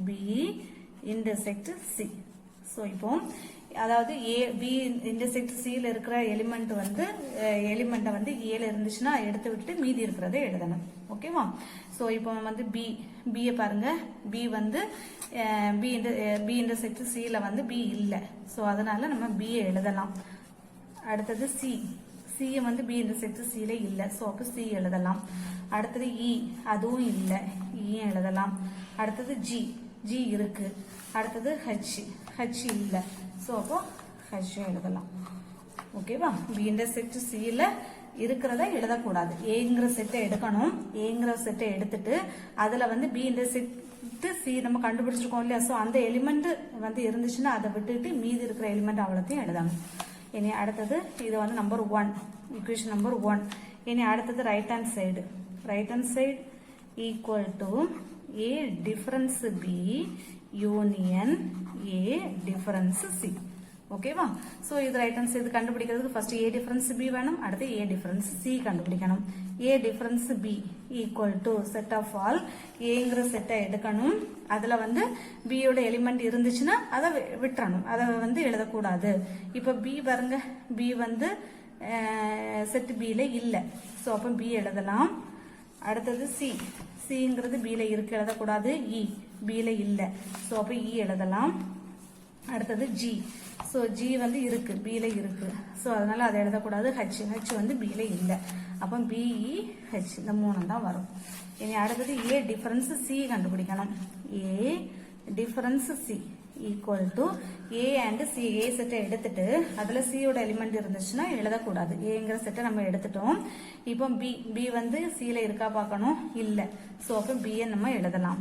B intersect C. So இப்போ அதாவது ஏ பி இன்டர்செக்ட் சில இருக்கிற எலிமெண்ட் வந்து எலிமெண்ட்டை வந்து ஏல இருந்துச்சுன்னா எடுத்து விட்டுட்டு மீதி இருக்கிறத எழுதணும். ஓகேவா? ஸோ இப்போ வந்து பியை பாருங்க. பி வந்து பி இன்டர்செக்ட் சில வந்து பி இல்லை. ஸோ அதனால நம்ம பியை எழுதலாம். அடுத்தது சி வந்து பி இன்டர்செக்ட் சில இல்ல, சோ அப்ப சி எழுதலாம். அடுத்தது இ, அதுவும் இல்ல, இயும் எழுதலாம். அடுத்தது ஜி, ஜி இருக்கு. அடுத்தது ஹெச், ஹெச் இல்ல, சோ அப்போ ஹெச் எழுதலாம். ஓகேவா? பி இன்டர்செக்ட் சில இருக்கிறத எழுதக்கூடாது. ஏங்கிற செட்டை எடுக்கணும். ஏங்கிற செட்டை எடுத்துட்டு அதுல வந்து பி இன்டர்செக்ட் சி நம்ம கண்டுபிடிச்சிருக்கோம் இல்லையா, சோ அந்த எலிமெண்ட் வந்து இருந்துச்சுன்னா அதை விட்டுட்டு மீதி இருக்கிற எலிமெண்ட் அவ்வளோத்தையும் எழுதணும். இனி அடுத்தது இது வந்து நம்பர் 1, ஈக்குவேஷன் நம்பர் 1. இனி அடுத்தது right hand side. Right hand side equal to A difference B union A difference C. ஓகேவா? சோ இது ரைட் ஹேண்ட் சைடு கண்டுபிடிக்கிறதுக்கு ஃபர்ஸ்ட் ஏ டிஃபரன்ஸ் பி வேணும், அடுத்து ஏ டிஃபரன்ஸ் சி கண்டுபிடிக்கணும். A difference B equal to set of all, ஏங்கிற செட்டை எடுக்கணும். அதுல வந்து பியோட எலிமெண்ட் இருந்துச்சுன்னா அதை விட்டுறணும், அதை வந்து எழுதக்கூடாது. இப்ப பி பாருங்க, பி வந்து செட் பில இல்ல, சோ அப்ப பி எழுதலாம். அடுத்தது சி, சிங்கிறது பில இருக்கு, எழுதக்கூடாது. இ பில இல்ல, சோ அப்ப இ எழுதலாம். அடுத்தது ஜி, சோ ஜி வந்து இருக்கு, பில இருக்கு, சோ அதனால அதை எழுதக்கூடாது. ஹெச், ஹெச் வந்து பில இல்ல, அப்ப பிஇ ஹெச் இந்த 3 தான் வரும். இனி அடுத்தது ஏ டிஃபரன்ஸ் சி கண்டுபிடிக்கணும். A difference C equal to A and C. A செட்டை எடுத்துட்டு அதுல சியோட எலிமெண்ட் இருந்துச்சுன்னா எழுதக்கூடாது. ஏங்கிற செட்டை நம்ம எடுத்துட்டோம். இப்போ பி, பி வந்து சில இருக்கா பார்க்கணும், இல்ல, சோ அப்ப பியை நம்ம எழுதலாம்.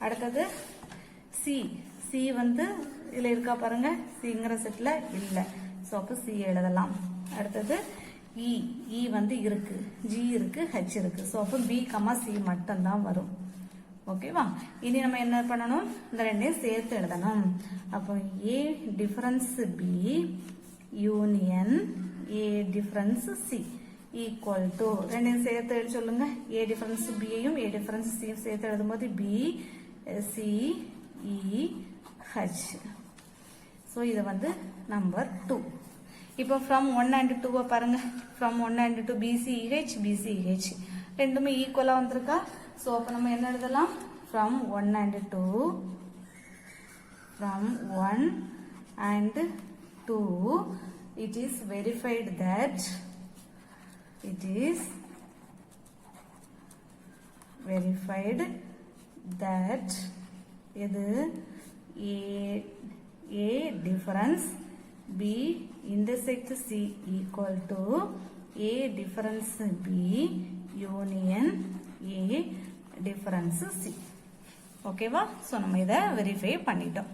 அடுத்தது சி, சி வந்து இதுல இருக்கா பாருங்க, சிங்கிற செட்ல இல்ல, சோ அப்ப சி எழுதலாம். அடுத்தது இ, இ வந்து இருக்கு, ஜி இருக்கு, ஹெச் இருக்கு, சோ அப்ப பி கமா சி மட்டும் தான் வரும். ஓகேவா? இனி நம்ம என்ன பண்ணணும், இந்த ரெண்டையும் சேர்த்து எழுதணும். அப்போ A difference B union A difference C equal to, ரெண்டையும் சேர்த்து எழுதி சொல்லுங்க. ஏ டிஃபரன்ஸ் பியையும் ஏ டிஃபரன்ஸ் சியும் சேர்த்து எழுதும் போது B C E H. So இது வந்து நம்பர் 2. இப்போ ஃப்ரம் 1 and 2 பாருங்க. ஃப்ரம் 1 and 2 BCEH BCEH ரெண்டுமே ஈக்குவலா வந்திருக்கா? சோ அப்ப நம்ம என்ன எழுதலாம்? From 1 and 2, from 1 and 2 it is verified that இது A difference B intersect C equal to A difference B union A difference C. ஓகேவா? சோ நம்ம இதை வெரிஃபை பண்ணிட்டோம்.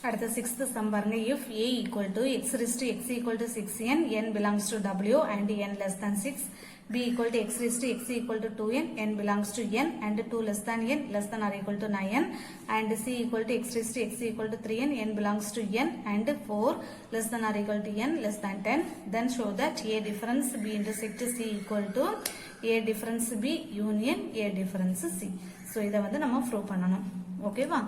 அடுத்த 6th sum பாருங்க. if a equal to x raised to x equal to 6n, n belongs to w and n less than 6, b equal to x raised to x equal to 2n, n belongs to n and 2 less than n less than or equal to 9n, and c equal to x raised to x equal to 3n, n belongs to n and 4 less than or equal to n less than 10, then show that a difference b intersect c equal to a difference b union a difference c. so இதை வந்து நம்ம prove பண்ணணும். ஓகேவா?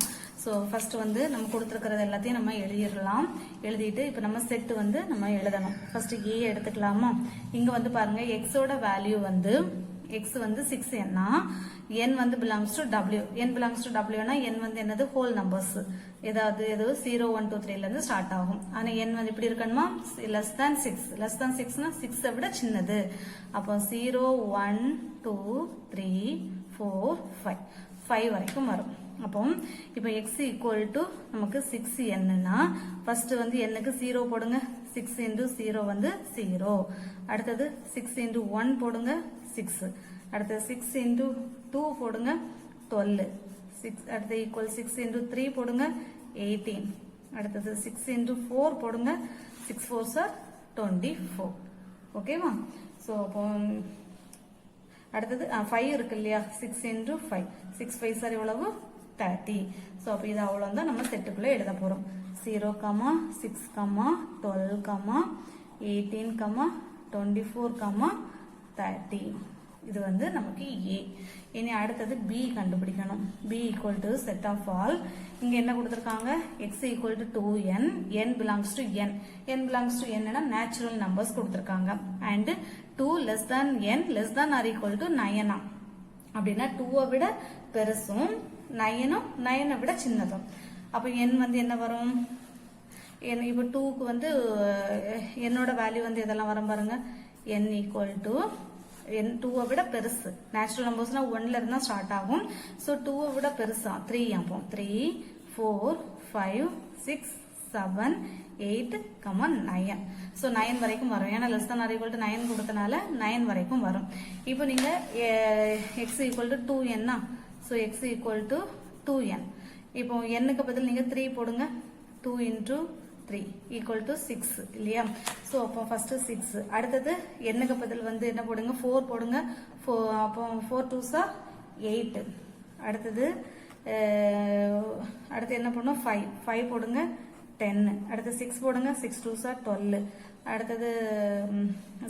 So first வந்து நம்ம கொடுத்துருக்கிறது எல்லாத்தையும் நம்ம எழுதிடலாம். எழுதிட்டு இப்போ நம்ம செட் வந்து நம்ம எழுதணும். ஃபர்ஸ்ட் ஏ எடுத்துக்கலாமா? இங்க வந்து பாருங்க, எக்ஸோட வேல்யூ வந்து எக்ஸ் வந்து 6nனா என் வந்து belongs to W. N belongs to டபிள்யூனா என் வந்து என்னது? Whole numbers. ஏதாவது 0 1 2 3ல இருந்து ஸ்டார்ட் ஆகும். ஆனா என் வந்து இப்படி இருக்கணுமா? Less than 6. லெஸ் தேன் 6னா 6 விட சின்னது. அப்போ 0 1 2 3 4 5 வரைக்கும் வரும். அப்போ இப்போ x ஈக்குவல் டு நமக்கு 6nனா ஃபர்ஸ்ட் வந்து nக்கு 0 போடுங்க. 6 into 0 வந்து 0. அடுத்தது 6 into 1 போடுங்க 6. அடுத்தது 6 into 2 போடுங்க 12. 6 அடுத்து ஈக்குவல் 6 into 3 போடுங்க 18. அடுத்தது 6 into 4 போடுங்க 6 4s are 24. ஓகேவா? ஸோ அப்போ அடுத்தது 5 இருக்கு இல்லையா? 6 into 5 6 5s are எவ்வளவு? 30. ஸோ அப்போ இது அவ்வளோதான் நம்ம செட்டுக்குள்ளே எழுத போகிறோம். 0, 6, 12, 18, 24, 30. இது வந்து நமக்கு A. இனி அடுத்தது B கண்டுபிடிக்கணும். B equal to set of all. இங்க என்ன கொடுத்திருக்காங்க? X equal to 2n, n belongs to n. n belongs to n னா natural numbers கொடுத்திருக்காங்க. And 2 less than n less than or equal to 9. அப்படின்னா 2 விட பெருசும் 9 விட சின்னதும். அப்ப n வந்து என்ன வரும்? இப்போ 2க்கு வந்து என்னோட வேல்யூ வந்து இதெல்லாம் வரும் பாருங்க. n equal to n 2 விட பெருசு. நேச்சுரல் நம்பர்ஸ்னா 1ல இருந்தா ஸ்டார்ட் ஆகும். சோ 2 விட பெருசா 3 அப்போ 3 4 5 6 7 8, 9. ஸோ 9 வரைக்கும் வரும். ஏன்னா less than or equal to 9 கொடுத்தனால 9 வரைக்கும் வரும். இப்போ நீங்க x equal to 2n. So x equal to 2n. இப்போ n க்கு பதில் நீங்க 3 போடுங்க. 2 into 3 equal to 6 இல்லையா? ஸோ அப்போ ஃபர்ஸ்ட் 6. அடுத்தது n க்கு பதில் வந்து என்ன போடுங்க? 4 போடுங்க. அப்போ 4 2s are 8. அடுத்தது அடுத்து என்ன பண்ணும்? 5 போடுங்க. 10. அடுத்து 6 போடுங்க. 6 2s are 12. அடுத்தது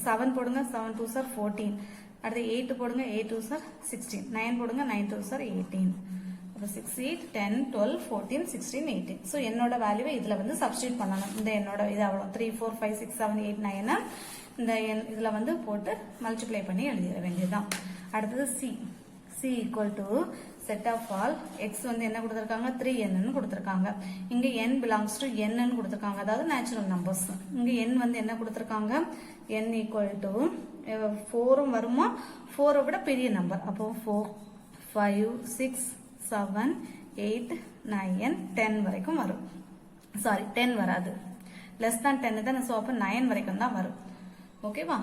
7 போடுங்க. 7 2s are 14. அடுத்து 8 போடுங்க. 8 2s are 16. 9 போடுங்க. 9 2s are 18. அப்போ 6 8 10 12 14 16 18. ஸோ என்னோட வேல்யூவை இதுல வந்து சப்ஸ்டியூட் பண்ணணும். இந்த என்னோட இது அவ்வளோ 3 4 5 6 7 8 9 இந்த இதுல வந்து போட்டு மல்டிப்ளை பண்ணி எழுதிட வேண்டியதுதான். அடுத்தது C equal to set of all. x வந்து என்ன கொடுத்திருக்காங்க? 3n கொடுத்திருக்காங்க. இங்க n belongs to n கொடுத்திருக்காங்க. அதாவது நேச்சுரல் நம்பர்ஸ். இங்க n வந்து என்ன கொடுத்திருக்காங்க? n equal to 4 வருமா? 4 விட பெரிய நம்பர். அப்போ 4 5 6 7 8 9 10 வரைக்கும் வரும். சாரி 10 வராது. லெஸ் than 10 தான். சோ அப்ப 9 வரைக்கும் தான் வரும். ஓகேவா?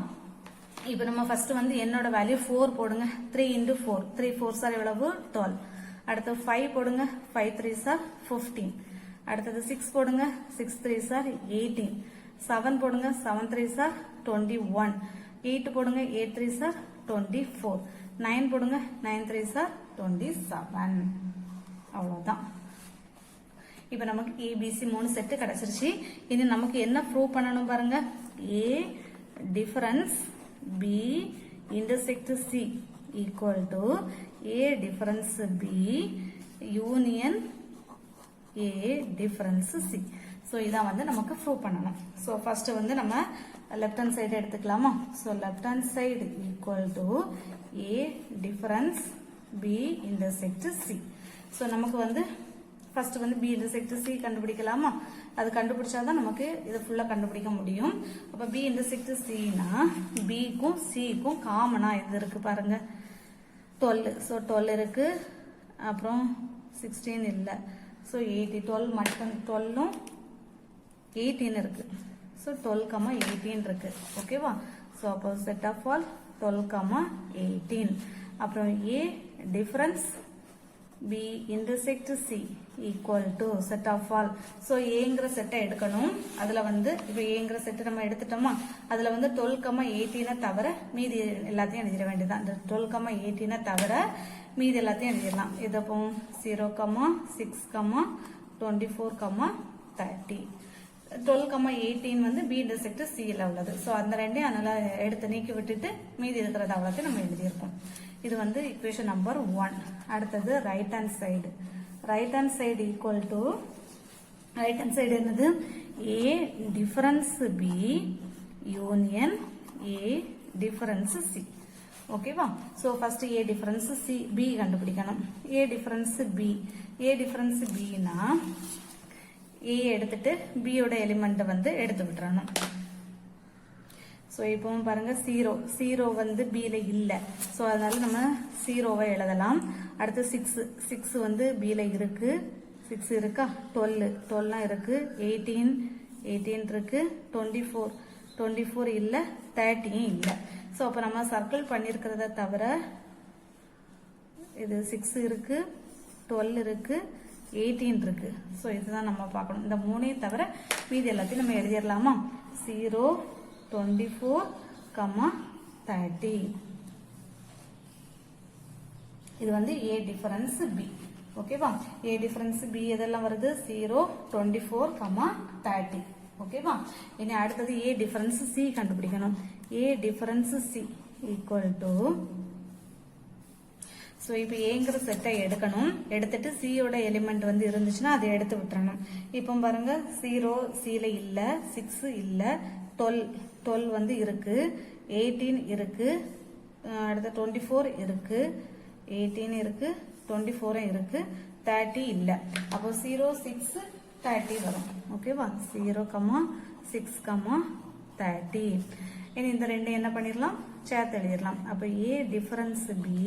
இப்போ நம்ம ஃபர்ஸ்ட் வந்து என்னோட வேல்யூ 4 போடுங்க. 3 into 4 3 4s are எவ்வளவு? 12. அடுத்து 5 போடுங்க. 5 3s are 15. அடுத்தது 6 போடுங்க. 6 3s are 18. 7 போடுங்க. 7 3s are 21. 8 போடுங்க. 8 3s are 24. 9 போடுங்க. 9 3s are 27. அவ்வளவுதான். இப்போ நமக்கு ABC 3 செட் கிடைச்சிருச்சு. இனி நமக்கு என்ன ப்ரூவ் பண்ணணும் பாருங்க. A difference B intersect C equal to A difference B union A difference C. So இதான் வந்து நமக்கு ப்ரூவ் பண்ணணும். So first வந்து நம்ம left hand side எடுத்துக்கலாமா? So left hand side equal to A difference B intersect C. So நமக்கு வந்து first வந்து B intersect C கண்டுபிடிக்கலாமா? அது கண்டுபிடிச்சாதான் நமக்கு இதை ஃபுல்லா கண்டுபிடிக்க முடியும். அப்ப B intersect C னா B க்கும் C க்கும் காமனா இது இருக்கு பாருங்க. 12. சோ 12 இருக்கு. அப்புறம் 16 இல்ல. சோ 80 12 மட்டும் 12 ம் 18 இருக்கு. சோ 12, 18 இருக்கு. ஓகேவா? சோ அப்போ செட் ஆஃப் ஆல் 12, 18. அப்புறம் A difference B intersect C equal to set of all. So Aங்கிற செட்டை எடுக்கணும். அதுல வந்து இப்போ Aங்கிற செட்டை நம்ம எடுத்துட்டோமா? அதுல வந்து 12, 18 தவிர மீதி எல்லாத்தையும் எழுதிட வேண்டியதான். இந்த 12, 18 தவிர மீதி எல்லாத்தையும் எழுதிடலாம். இதப்போ 0, 6, 24, 30. 12, 18 வந்து B intersect C ல உள்ளது. ஸோ அந்த ரெண்டையும் அதனால எடுத்து நீக்கி விட்டுட்டு மீதி இருக்கிறத அவ்வளோத்தையும் நம்ம எழுதியிருக்கோம். இது வந்து equation number 1. அடுத்தது right hand side. Right hand side equal to right hand side என்னது? A difference B union A difference C. ஓகேவா? So first A difference C B கண்டுபிடிக்கணும். A difference B. A difference B னா A எடுத்துட்டு B யோட element வந்து எடுத்து விட்டுறணும். So இப்போ பாருங்க 0 வந்து B ல இல்ல. ஸோ அதனால நம்ம 0வை எழுதலாம். அடுத்து 6 வந்து B ல இருக்கு. 6 இருக்கா? 12 இருக்கு. 18 இருக்கு. 24 இல்ல. 30 இல்ல. ஸோ அப்போ நம்ம சர்க்கிள் பண்ணிருக்கிறத தவிர இது 6 இருக்கு, 12 இருக்கு, 18 இருக்கு. ஸோ இதுதான் நம்ம பார்க்கணும். இந்த 3 தவிர மீதி எல்லாத்தையும் நம்ம எழுதிடலாமா? 0 24, 30. இது வந்து A difference B. ஓகேவா? A difference B எதெல்லாம் வருது? 0 24, 30. ஓகேவா? இனி அடுத்தது A difference C கண்டுபிடிக்கணும். A difference C equal to so இப்போ ஏங்கிற செட்டை எடுக்கணும். எடுத்துட்டு சியோட எலிமெண்ட் வந்து இருந்துச்சுன்னா அதை எடுத்து விட்டுறணும். இப்போ பாருங்க 0 சில இல்லை, 6 இல்லை, 12 வந்து இருக்கு, 18 இருக்கு, அடுத்த 24 இருக்கு, 18 இருக்கு, 24 இருக்கு, 30 இல்லை. அப்போ 0, 6, 30 வரும். ஓகேவா? 0, 6, 30. இனி இந்த ரெண்டு என்ன பண்ணிடலாம், சேர்த்து எழுதிடலாம். அப்போ A difference B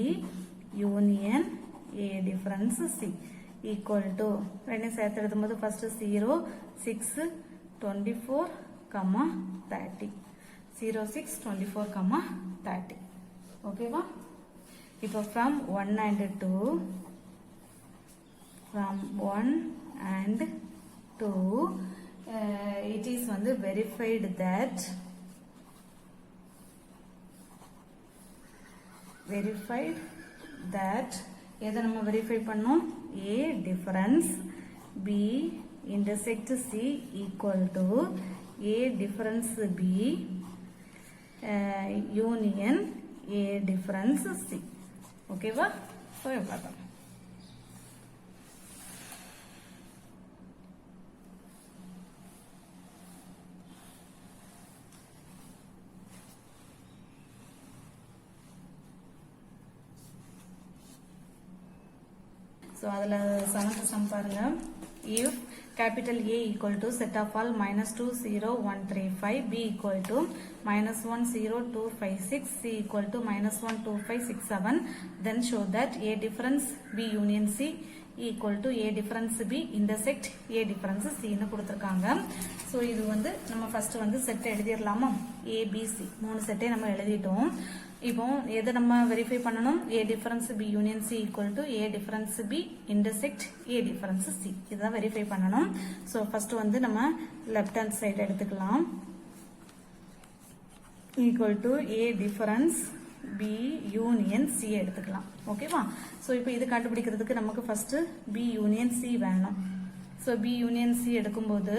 union A difference C equal to ரெண்டையும் சேர்த்து எழுதும்போது ஃபர்ஸ்ட் 0, 6, 24, 30. 0, 6, 24, 30. ஓகேவா? இப்போ from 1 and 2, from 1 and 2, it is வந்து verified that எதை நம்ம வெரிஃபை பண்ணோம், A difference B intersect C equal to A difference B union A difference C. ஓகேவா? ஸோ பார்த்தோம். So, அதில் 7th sum பாருங்க. If capital A equal to set of all minus 2, 0, 1, 3, 5, B equal to minus 1, 0, 2, 5, 6, C equal to minus 1, 2, 5, 6, 7, then show that A difference B union C equal to A difference B intersect A difference C ன்னு கொடுத்திருக்காங்க. So இது வந்து நம்ம first வந்து set எழுதிடலாமா, ABC 3 செட்டை நம்ம எழுதிட்டோம். இப்போ எதை நம்ம வெரிஃபை பண்ணணும், A difference B union C equal to A difference B intersect A difference C இதுதான் வெரிஃபை பண்ணணும். ஸோ ஃபர்ஸ்ட் வந்து நம்ம லெஃப்ட் ஹேண்ட் சைடு எடுத்துக்கலாம். Equal to A difference B union C எடுத்துக்கலாம். ஓகேவா? ஸோ இப்போ இது கண்டுபிடிக்கிறதுக்கு நமக்கு ஃபர்ஸ்ட் B union C வேணும். ஸோ B union C எடுக்கும்போது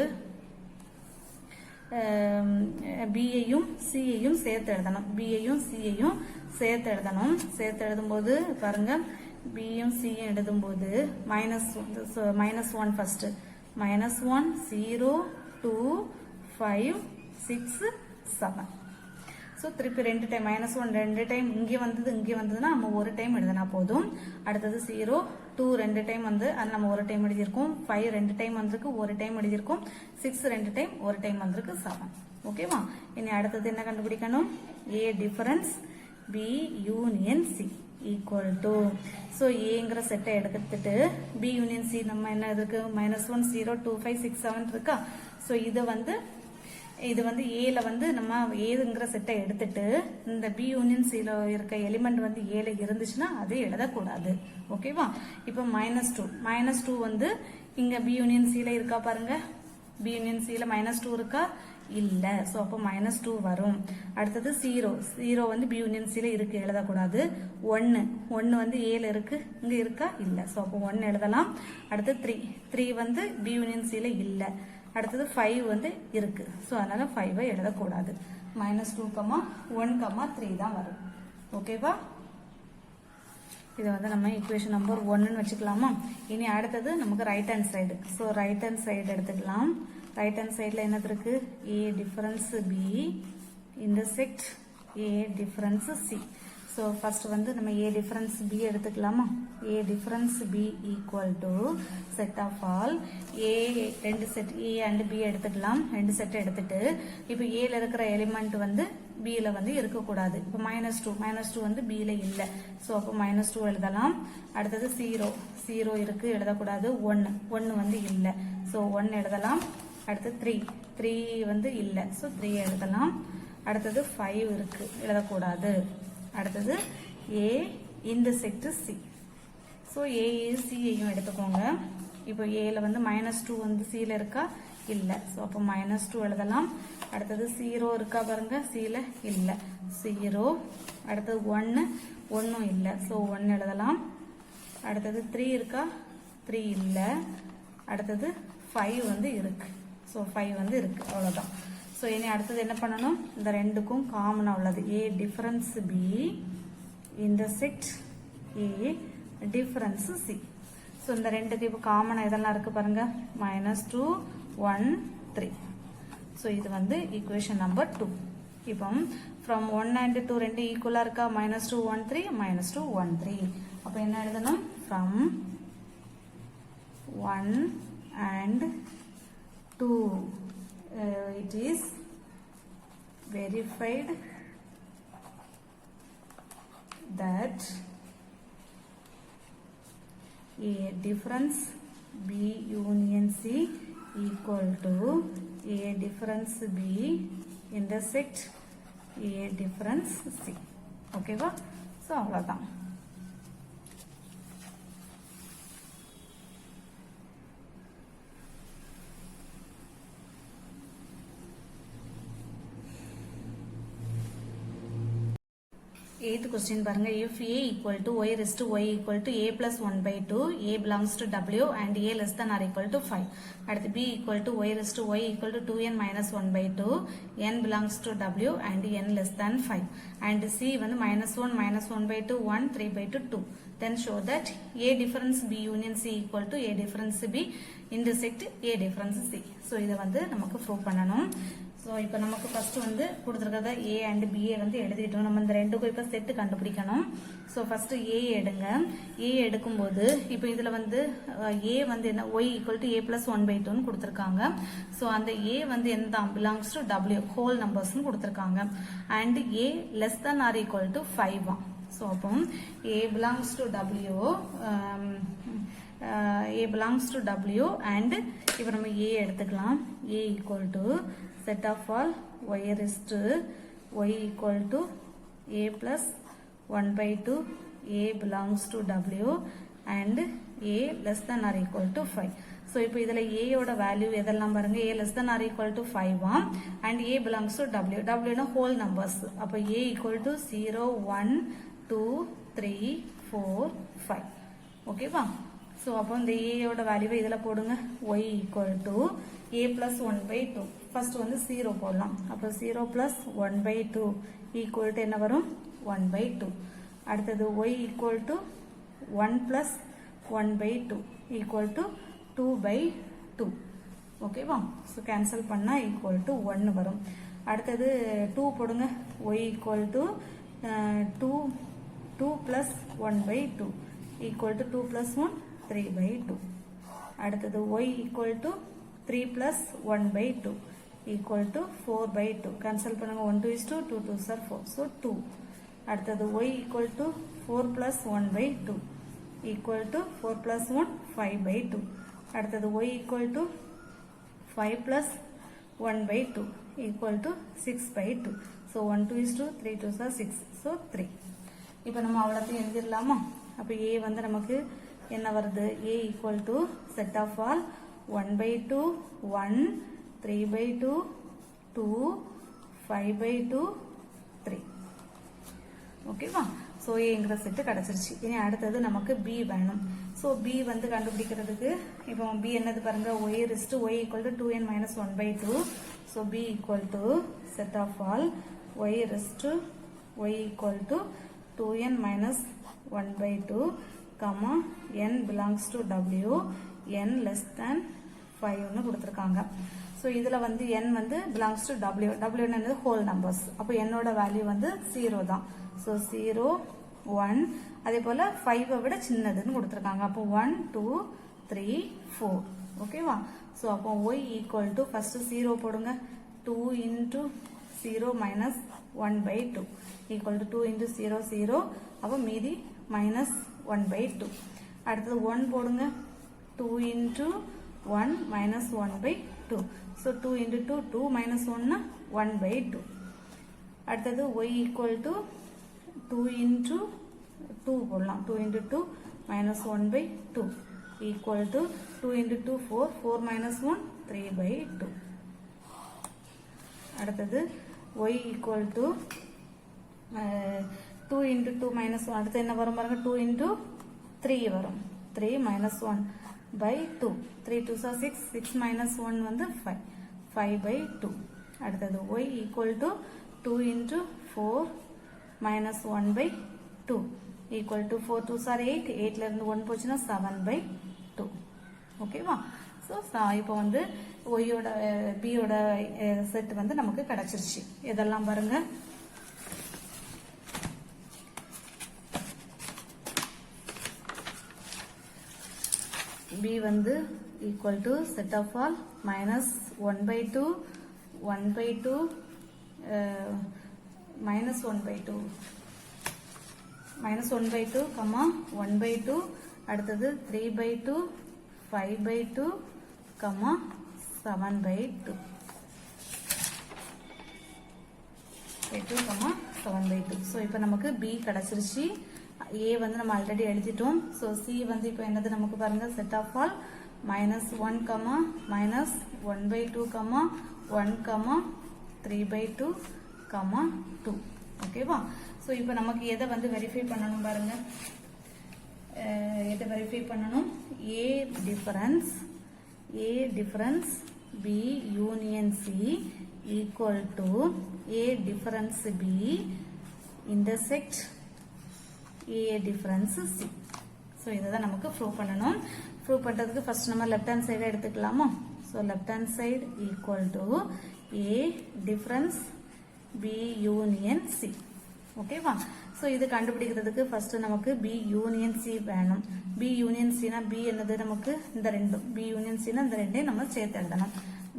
பியையும் சியையும் சேர்த்து எழுதணும். பியையும் சியையும் சேர்த்து எழுதணும். சேர்த்து எழுதும்போது பாருங்க, பியும் சியும் எழுதும்போது -1 ஃபர்ஸ்ட், -1, 0, 2, 5, 6, 7. ஸோ திருப்பி 2 டைம் -1 2 டைம் இங்கே வந்ததுன்னா நம்ம ஒரு டைம் எழுதினா போதும். அடுத்தது 0, 2 2 டைம் வந்து அது நம்ம ஒரு டைம் எழுதியிருக்கோம், 5 2 டைம் வந்திருக்கு, ஒரு டைம் எழுதியிருக்கோம், 6 2 டைம் ஒரு டைம் வந்திருக்கு, 7. ஓகேவா? இனி அடுத்தது என்ன கண்டுபிடிக்கணும், A difference B union C equal to, so ஏங்கிற செட்டை எடுத்துட்டு B union C நம்ம என்ன இருக்கு, -1, 0, 2, 5, 6, 7 இருக்கா. ஸோ இது வந்து ஏல வந்து நம்ம ஏங்கிற செட்டை எடுத்துட்டு இந்த பி யூனியன் சில இருக்க எலிமெண்ட் வந்து ஏல இருந்துச்சுன்னா அதை எழுதக்கூடாது. ஓகேவா? இப்போ -2 வந்து இங்க பி யூனியன் சில இருக்கா பாருங்க, பி யூனியன் சில -2 இருக்கா, இல்ல. ஸோ அப்போ -2 வரும். அடுத்தது 0 வந்து பி யூனியன் சில இருக்கு, எழுதக்கூடாது. 1 வந்து ஏல இருக்கு, இங்க இருக்கா, இல்ல. ஸோ அப்போ 1 எழுதலாம். அடுத்து 3 வந்து பி யூனியன் சில இல்ல. அடுத்தது 5 வந்து இருக்கு. ஸோ அதனால 5 எழுதக்கூடாது. -2, 1, 3 தான் வரும். ஓகேவா? இதை வந்து நம்ம ஈக்குவேஷன் நம்பர் 1ன்னு வச்சுக்கலாமா. இனி அடுத்தது நமக்கு right hand side. So right hand side எடுத்துக்கலாம். ரைட் ஹேண்ட் சைடில் என்னது இருக்கு, A difference B intersect A difference C. So first வந்து நம்ம A difference B எடுத்துக்கலாமா. A difference B equal to set of all A, ரெண்டு செட் A and B எடுத்துக்கலாம். ரெண்டு செட் எடுத்துட்டு இப்போ Aல இருக்கிற எலிமெண்ட் வந்து Bல வந்து இருக்கக்கூடாது. இப்போ -2 வந்து Bல இல்லை. ஸோ அப்போ -2 எழுதலாம். அடுத்தது 0 இருக்கு, எழுதக்கூடாது. 1 வந்து இல்லை. ஸோ 1 எழுதலாம். அடுத்து 3 வந்து இல்லை. ஸோ 3 எழுதலாம். அடுத்தது 5 இருக்கு, எழுதக்கூடாது. அடுத்தது A intersect C. So A Cயையும் எடுத்துக்கோங்க. இப்போ Aல வந்து -2 வந்து Cல இருக்கா, இல்லை. ஸோ அப்போ -2 எழுதலாம். அடுத்தது 0 இருக்கா பாருங்க, Cல இல்லை, 0. அடுத்தது 1 இல்லை. ஸோ 1 எழுதலாம். அடுத்தது 3 இருக்கா, 3 இல்லை. அடுத்தது 5 வந்து இருக்கு. ஸோ 5 வந்து இருக்கு, அவ்வளோதான். ஸோ இனி அடுத்தது என்ன பண்ணணும், இந்த ரெண்டுக்கும் காமனாக உள்ளது A difference B intersect A difference C. So இந்த ரெண்டுக்கு இப்போ காமன் இதெல்லாம் இருக்கு பாருங்க -2 1 3. So இது வந்து equation number 2. இப்போ from 1 and 2 ரெண்டு ஈக்குவலா இருக்கா -2 1 3 -2 1 3. அப்போ என்ன எழுதணும் from 1 and 2 it is verified that A difference B union C equal to A difference B intersect A difference C. Okay va? So அவ்வளவுதான். Eighth question பாருங்க if A equal to y raised to y equal to a plus 1 by 2 a belongs to w and a less than or equal to 5 அடுத்து B equal to y raised to y equal to 2n minus 1 by 2 n belongs to w and n less than 5 and C வந்து -1 -1 by 2 1 3 by 2 2 then show that A difference B union C equal to A difference B intersect A difference C. So இதை வந்து நமக்கு prove பண்ணணும். So இப்போ நமக்கு first வந்து கொடுத்துருக்கிறத A and BA வந்து எழுதிட்டோம். நம்ம இந்த ரெண்டுக்கும் இப்போ செட்டு கண்டுபிடிக்கணும். ஸோ ஃபர்ஸ்ட் ஏ எடுங்க. ஏ எடுக்கும்போது இப்போ இதில் வந்து ஏ வந்து என்ன Y equal to A plus 1 by 2 கொடுத்துருக்காங்க. ஸோ அந்த ஏ வந்து என்ன பிலாங்ஸ் டு டபிள்யூ ஹோல் நம்பர்ஸ்னு கொடுத்துருக்காங்க. And A less than or equal to 5. So அப்போ A belongs to W A belongs to W and இப்போ நம்ம A எடுத்துக்கலாம். A equal to set of all y raised to y equal to A plus 1 by 2 A belongs to W and A less than or equal to 5. So இப்போ இதில் A ஓட value எதெல்லாம் பாருங்க A less than or equal to 5 and A belongs to W. W னா whole numbers. அப்போ A equal to 0 1 2 3 4 5. ஓகேவா? So அப்போ இந்த ஏயோட வேல்யூவை இதில் போடுங்க y equal to A plus 1 by 2 first வந்து 0 போடலாம். அப்போ 0 பிளஸ் 1 by 2 ஈக்குவல் டு என்ன வரும் 1 by 2. அடுத்தது y equal to 1 plus 1 by 2 equal to 2 by 2. ஓகேவா? ஸோ கேன்சல் பண்ணால் ஈக்குவல் டு 1 வரும். அடுத்தது 2 போடுங்க y equal to 2 plus 1 by 2 equal to 2 plus 1 3 by 2. அடுத்தது y equal to 3 plus 1 by 2 equal to 4 by 2. cancel பண்ணுங்க 1 2 is 2 2 2 are 4. so 2. அடுத்தது y equal to 4 plus 1 by 2 equal to 4 plus 1 5 by 2. அடுத்தது y equal to 5 plus 1 by 2 equal to 6 by 2. so 1 2 is 2 3 2 are 6. so 3. இப்போ நம்ம அவ்வளோத்தையும் எழுதிடலாமா? அப்போ a வந்து நமக்கு என்ன வருது A equal to set of all 1 by 2 1 3 by 2 2 5 by 2 3. ஓகேவா? ஸோ ஏங்கிற செட்டு கிடச்சிருச்சு. இனி அடுத்தது நமக்கு B வேணும். ஸோ B வந்து கண்டுபிடிக்கிறதுக்கு இப்போ B என்னது பாருங்க y raised to y equal to 2n minus 1 by 2. So B equal to set of all y raised to y equal to 2n minus 1 by 2 comma n belongs to W n less than 5 னு கொடுத்திருக்காங்க. So இதில் வந்து n வந்து belongs to W. W என்னது whole numbers. அப்போ n ஓட value வந்து 0 தான். ஸோ 0 1 அதே போல் 5 விட சின்னதுன்னு கொடுத்திருக்காங்க. அப்போ 1 2 3 4. ஓகேவா? ஸோ அப்போ y equal to ஃபர்ஸ்ட் 0 போடுங்க 2 into 0 minus 1 by 2 equal to 2 into 0 0. அப்போ மீதி minus 1 by 2. அடுத்தது 1 போடுங்க 2 into 1 minus 1 by 2. So 2 into 2 2 minus 1 1 by 2. அடுத்தது y equal to 2 into 2 போடலாம் 2 into 2 minus 1 by 2 equal to 2 into 2 4 4 minus 1 3 by 2. அடுத்தது y equal to 2 into 2 minus 1 அடுத்து என்ன வரும் பாருங்க 2 into 3 வரும் 3 minus 1 by 2 3 2 are 6 6 minus 1 வந்து 5 5 by 2. அடுத்தது y equal to 2 into 4 minus 1 by 2 equal to 4 2s are 8, 8ல இருந்து 1 போச்சுன்னா 7/2. ஓகேவா? ஸோ இப்போ வந்து ஒய்யோட பியோட செட் வந்து நமக்கு கிடைச்சிருச்சு. இதெல்லாம் பாருங்க. பி வந்து equal to set of all minus 1/2 1/2 minus 1/2 minus 1/2 comma 1/2 அடுத்தது 3/2 5/2 comma 7/2 2 comma 7/2. ஸோ இப்போ நமக்கு B கிடைச்சிருச்சு. A வந்து நம்ம ஆல்ரெடி எழுதிட்டோம். ஸோ C வந்து இப்போ என்னது நமக்கு பாருங்க set of all minus 1 comma minus 1/2 comma 1 comma 3/2 comma 2. ஓகேவா? ஸோ இப்போ நமக்கு எதை வந்து வெரிஃபை பண்ணணும் பாருங்க. எதை வெரிஃபை பண்ணணும்? A difference B union C equal to A difference B intersect A difference C. So இதை தான் நமக்கு ப்ரூவ் பண்ணணும். ப்ரூவ் பண்ணுறதுக்கு ஃபர்ஸ்ட் நம்ம லெஃப்ட் ஹேண்ட் சைடை எடுத்துக்கலாமா? So left hand side equal to A difference B union C. ஓகேவா? So இது கண்டுபிடிக்கிறதுக்கு ஃபர்ஸ்ட் நமக்கு B union C வேணும். B union C னா B என்னது நமக்கு இந்த ரெண்டும். B union C னா இந்த ரெண்டையும் நம்ம சேர்த்து எழுதணும்.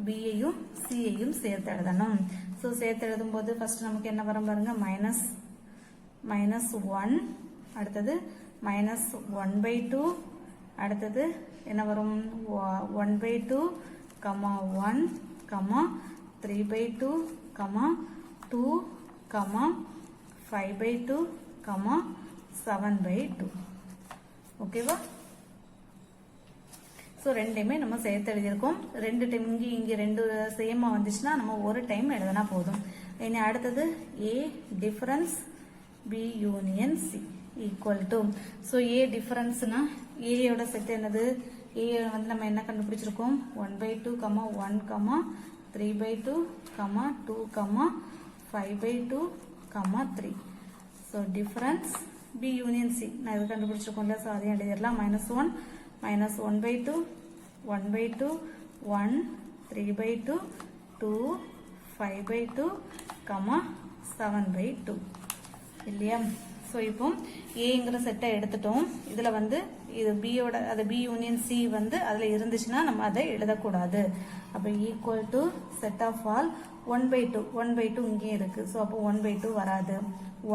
B ஐயும் C ஐயும் சேர்த்து எழுதணும். ஸோ சேர்த்து எழுதும் போது ஃபர்ஸ்ட் நமக்கு என்ன வரும் பாருங்க, மைனஸ் 1, அடுத்தது மைனஸ் 1/2, அடுத்தது என்ன வரும் 1/2 comma 1 comma 3/2 comma 2 comma 5/2 comma 7/2. ஓகேவா? ஸோ ரெண்டையுமே நம்ம சேர்த்து எழுதியிருக்கோம். 2 டைம் இங்கே 2 சேமா வந்துச்சுன்னா நம்ம ஒரு டைம் எழுதினா போதும். இனி அடுத்தது A difference B union C equal to, so A டிஃபரன்ஸ்னா ஏயோட செட் என்னது? A வந்து நம்ம என்ன கண்டுபிடிச்சிருக்கோம்? 1/2 comma 1 comma 3/2 comma 2 comma 5/2 comma 3. So difference B union C நான் இது கண்டுபிடிச்சிருக்கோம்ல. ஸோ அதையும் எழுதிடலாம். -1 minus 1/2 1/2 1 3/2 2 5/2 கமா 7/2 இல்லையா? ஸோ இப்போ ஏங்கிற செட்டை எடுத்துட்டோம். இதில் வந்து இது பியோட அது B யூனியன் C வந்து அதில் இருந்துச்சுன்னா நம்ம அதை எழுதக்கூடாது. அப்போ equal to set of all 1/2 இங்கேயும் இருக்கு. ஸோ அப்போ 1/2 வராது.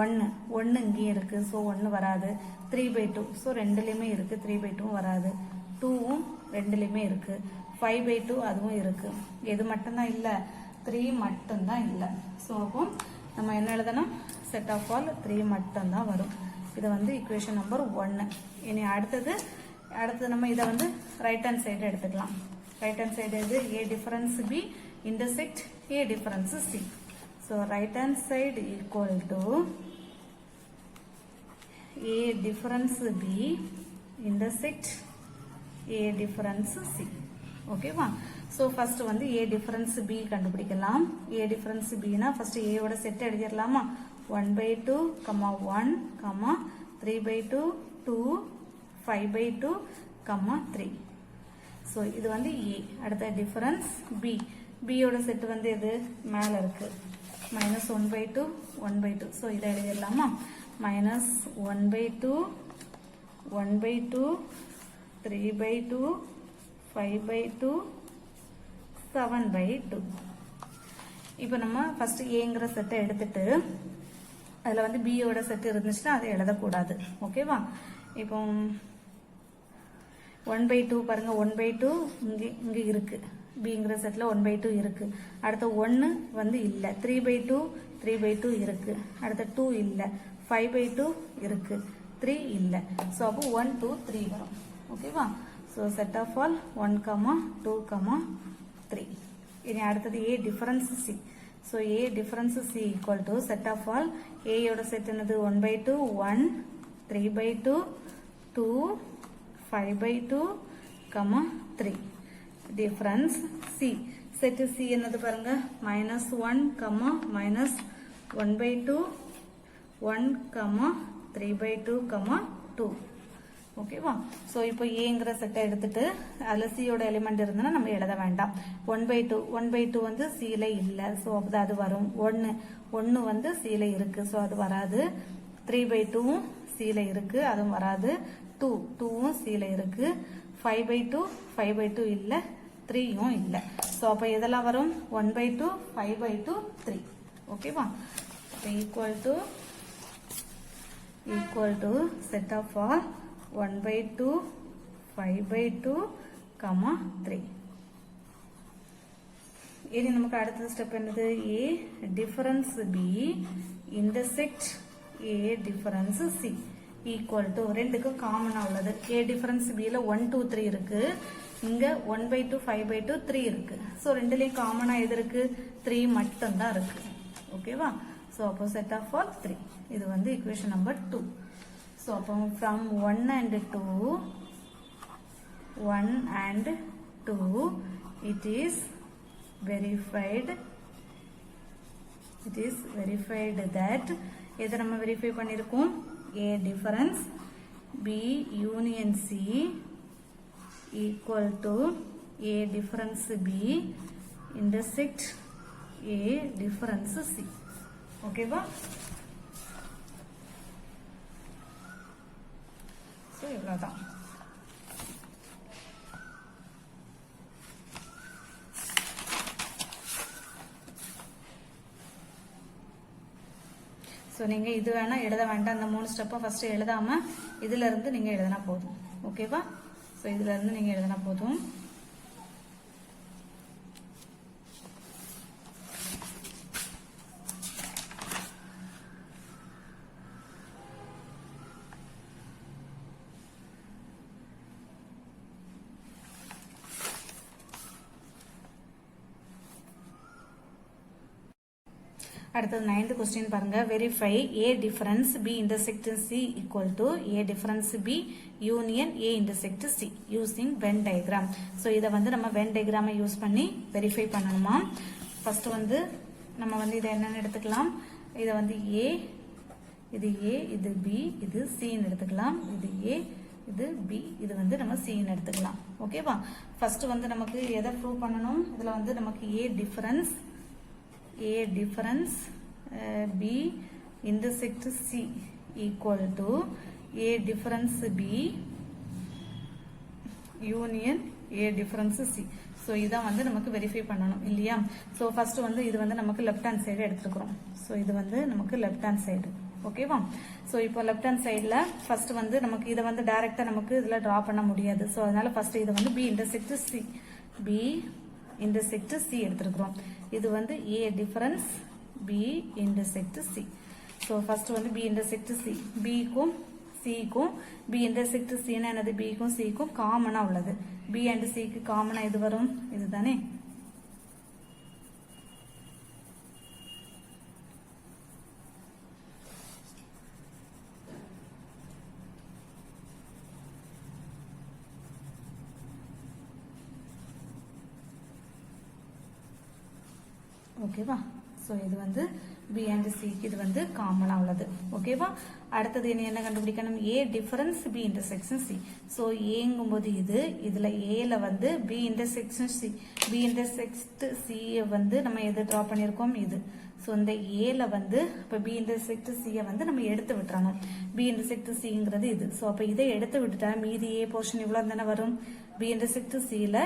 1 இங்கேயும் இருக்கு. ஸோ 1 வராது. 3/2 ஸோ ரெண்டுலையுமே இருக்கு. 3/2 வராது. 2வும் ரெண்டுலையுமே இருக்கு. 5/2 அதுவும் இருக்கு. எது மட்டும்தான் இல்லை? 3 மட்டும்தான் இல்லை. ஸோ அப்போ நம்ம என்ன எழுதணும்? செட் ஆஃப் ஆல் 3 மட்டும்தான் வரும். இது வந்து ஈக்குவேஷன் நம்பர் 1. இனி அடுத்தது நம்ம இதை வந்து ரைட் ஹேண்ட் சைடு எடுத்துக்கலாம். ரைட் ஹேண்ட் சைடு எது? A difference B intersect A difference C. So right hand side equal to A difference B intersect A difference C. ஓகேவா? ஸோ ஃபர்ஸ்ட் வந்து A டிஃபரன்ஸ் B கண்டுபிடிக்கலாம். A difference Bனா first ஏயோட set எழுதிடலாமா? 1/2 comma 1 comma 3/2 2 5/2 comma 3. So இது வந்து A. அடுத்த difference B. பியோட செட் வந்து எது? மேலே இருக்கு. -1/2 1/2. ஸோ இதை எழுதிடலாமா? -1/2 1/2 3/2 5/2 7/2. இப்போ நம்ம ஃபர்ஸ்ட் ஏங்கிற செட்டை எடுத்துட்டு அதில் வந்து பியோட செட் இருந்துச்சுன்னா அதை எழுதக்கூடாது. ஓகேவா? இப்போ 1/2 பாருங்க. 1/2 இங்கே இருக்கு. பிங்கிற செட்டில் 1/2 இருக்கு. அடுத்த 1 வந்து இல்லை. 3/2 இருக்கு. அடுத்த 2 இல்லை. 5/2 இருக்கு. 3 இல்லை. ஸோ அப்போ 1 2 3 வரும். ஓகேவா? So set of all 1 comma 2 comma 3. இனி அடுத்தது A difference C. So A difference C equal to set of all ஏயோட செட் என்னது? 1/2 1 3/2 2 5/2 comma 3. Difference C. Set C என்னது பாருங்க? -1 கமா -1/2 1 கமா 3/2, 2. ஓகேவா? ஸோ இப்போ ஏங்கிற செட்டை எடுத்துட்டு அதில் சியோட எலிமெண்ட் இருந்ததுன்னா நம்ம எழுத வேண்டாம். 1/2 வந்து சியில் இல்லை, ஸோ அப்போ அது வரும். 1 வந்து சியில் இருக்கு, ஸோ அது வராது. 3/2 சியில் இருக்கு, அதுவும் வராது. 2வும் சியில் இருக்கு. 5/2 இல்லை, 3யும் இல்லை. ஸோ அப்போ இதெல்லாம் வரும் 1/2, 5/2, 3. ஓகேவா? equal to set of all 1/2, 5/2, 3. இனி நமக்கு அடுத்த ஸ்டெப் என்னது? A difference B intersect A difference C equal to ரெண்டுக்கும் காமனா உள்ளது. A difference B ல 1, 2, 3 இருக்கு. இங்க 1/2, 5/2, 3 இருக்கு. ஸோ ரெண்டுலயும் காமனா எது இருக்கு? 3 மட்டும் தான் இருக்கு. ஓகேவா? ஸோ அப்போ செட் ஆஃப் ஆல் 3. இது வந்து ஈக்குவேஷன் நம்பர் 2. ஸோ அப்போ from 1 and 2 it is verified that எதை நம்ம வெரிஃபை பண்ணிருக்கோம்? A difference B union C equal to A difference B intersect A difference C. ஓகேவா? ஸோ இவ்வளோதான். ஸோ நீங்கள் இது வேணால் எழுத வேண்டாம். இந்த 3 ஸ்டெப்பை ஃபஸ்ட்டு எழுதாமல் இதில் இருந்து நீங்கள் எழுதினா போதும். ஓகேவா? ஸோ இதில் இருந்து நீங்கள் எழுதினா போதும். அடுத்தது 9th கொஸ்டின் பாருங்க. Verify A difference B intersect C equal to A difference B union A intersect C using Venn diagram. So இதை வந்து நம்ம Venn diagram யூஸ் பண்ணி வெரிஃபை பண்ணணுமா? ஃபர்ஸ்ட் வந்து நம்ம வந்து இதை என்னன்னு எடுத்துக்கலாம்? இதை வந்து A, இது A, இது B, இது Cன்னு எடுத்துக்கலாம். இது A, இது B, இது வந்து நம்ம Cன்னு எடுத்துக்கலாம். ஓகேவா? ஃபர்ஸ்ட் வந்து நமக்கு எதை ப்ரூவ் பண்ணணும்? இதில் வந்து நமக்கு A difference B intersect C equal to A difference B union A difference C. So இதான் வந்து நமக்கு வெரிஃபை பண்ணணும் இல்லையா? ஸோ ஃபர்ஸ்ட் வந்து இது வந்து நமக்கு லெஃப்ட் ஹேண்ட் சைடு எடுத்துக்கிறோம். ஸோ இது வந்து நமக்கு லெஃப்ட் ஹேண்ட் சைடு. ஓகேவா? ஸோ இப்போ லெஃப்ட் ஹேண்ட் சைடில் ஃபர்ஸ்ட் வந்து நமக்கு இதை வந்து டைரக்டாக நமக்கு இதில் ட்ரா பண்ண முடியாது. ஸோ அதனால ஃபர்ஸ்ட் இதை வந்து B intersect C எடுத்துருக்கிறோம். இது வந்து A difference B intersect C. So first வந்து B intersect C. Bக்கும் Cக்கும் B intersect C என்னது? Bக்கும் Cக்கும் காமனா உள்ளது. B and Cக்கு காமனா இது வரும், இதுதானே? ஓகேவா? ஸோ இது வந்து B and Cக்கு இது வந்து காமனா உள்ளது. ஓகேவா? அடுத்தது என்ன கண்டுபிடிக்கணும்? A difference B intersection C. So ஏங்கும்போது இதுல Aல வந்து B intersection C. B intersect C வந்து நம்ம எது ட்ரா பண்ணியிருக்கோம்? இது. ஸோ இந்த Aல வந்து இப்போ B intersect C வந்து நம்ம எடுத்து விட்டுறணும். B intersect Cங்கிறது இது. ஸோ அப்போ இதை எடுத்து விட்டுட்டா மீதி A போர்ஷன் இவ்வளோ தானே வரும். B intersect Cல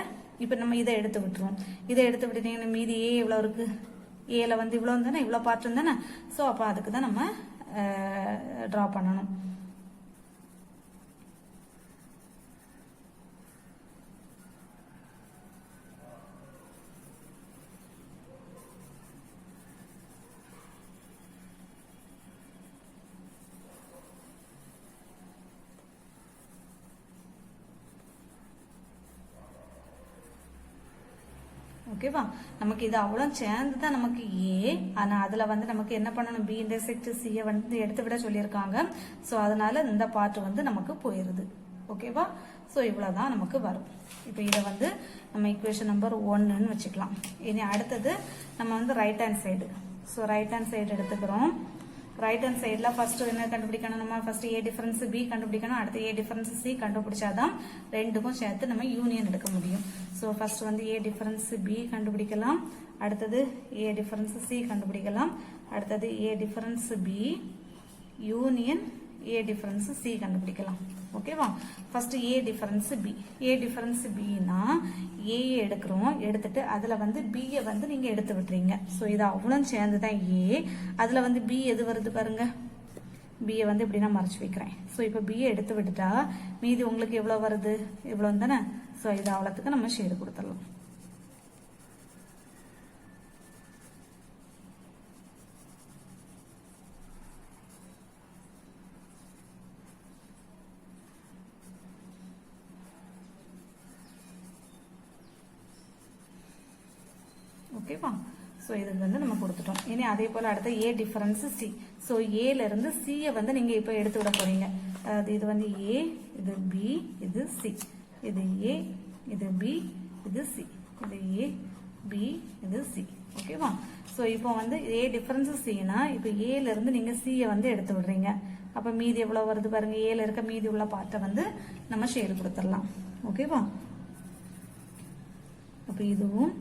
இப்போ நம்ம இதை எடுத்து விட்டுருவோம். இதை எடுத்து விட்டுட்டீங்கன்னா மீதி A எவ்வளோ இருக்கு? ஏல வந்து இவ்வளோ தானே, இவ்வளோ பார்ட் தானே. ஸோ அப்போ அதுக்கு தான் நம்ம ட்ரா பண்ணணும். ஓகேவா? நமக்கு இது அவ்வளோ சேர்ந்து தான் நமக்கு A. ஆனால் அதில் வந்து நமக்கு என்ன பண்ணணும்? B intersect C வந்து எடுத்து விட சொல்லியிருக்காங்க. ஸோ அதனால இந்த பார்ட் வந்து நமக்கு போயிருது. ஓகேவா? ஸோ இவ்வளோதான் நமக்கு வரும். இப்போ இதை வந்து நம்ம ஈக்குவேஷன் நம்பர் 1ன்னு வச்சுக்கலாம். இனி அடுத்தது நம்ம வந்து right hand side. So right hand side எடுத்துக்கிறோம். ரைட் ஹேண்ட் சைடுல ஃபர்ஸ்ட் என்ன கண்டுபிடிக்கணும், நம்ம ஃபர்ஸ்ட் ஏ டிஃபரன்ஸ் பி கண்டுபிடிக்கணும், அடுத்து ஏ டிஃபரன்ஸ் சி கண்டுபிடிச்சாதான் ரெண்டுக்கும் சேர்த்து நம்ம யூனியன் எடுக்க முடியும். ஸோ ஃபர்ஸ்ட் வந்து ஏ டிஃபரன்ஸ் பி கண்டுபிடிக்கலாம், அடுத்தது ஏ டிஃபரன்ஸ் சி கண்டுபிடிக்கலாம், அடுத்தது A difference B union A difference C கண்டுபிடிக்கலாம். ஓகேவா? First A difference B. A difference பின்னா ஏ எடுக்கிறோம், எடுத்துட்டு அதுல வந்து பியை வந்து நீங்க எடுத்து விட்டுறீங்க. ஸோ இது அவ்வளவு சேர்ந்துதான் ஏ. அதுல வந்து பி எது வருது பாருங்க, பியை வந்து இப்படி நான் மறைச்சு வைக்கிறேன். ஸோ இப்போ பியை எடுத்து விட்டுட்டா மீதி உங்களுக்கு எவ்வளவு வருது, இவ்வளவு தானே. ஸோ இது அவ்வளோத்துக்கு நம்ம ஷேடு கொடுத்துடலாம். ஓகேவா? ஸோ இதுக்கு வந்து நம்ம கொடுத்துட்டோம். இனி அதே போல அடுத்த ஏ டிஃபரன்ஸ் சி. ஸோ ஏல இருந்து சியை வந்து நீங்க இப்போ எடுத்து விட போறீங்க. அதாவது இது வந்து ஏ, இது பி, இது சி, இது ஏ, இது பி, இது சி, இது ஏ, பி, இது சி. ஓகேவா? ஸோ இப்போ வந்து ஏ டிஃபரன்ஸ் சினா இப்போ ஏல இருந்து நீங்க சியை வந்து எடுத்து விடுறீங்க. அப்ப மீதி எவ்வளவு வருது பாருங்க, ஏல இருக்க மீதி உள்ள பார்ட்டை வந்து நம்ம ஷேடு கொடுத்துடலாம். ஓகேவா? அப்ப இதுவும்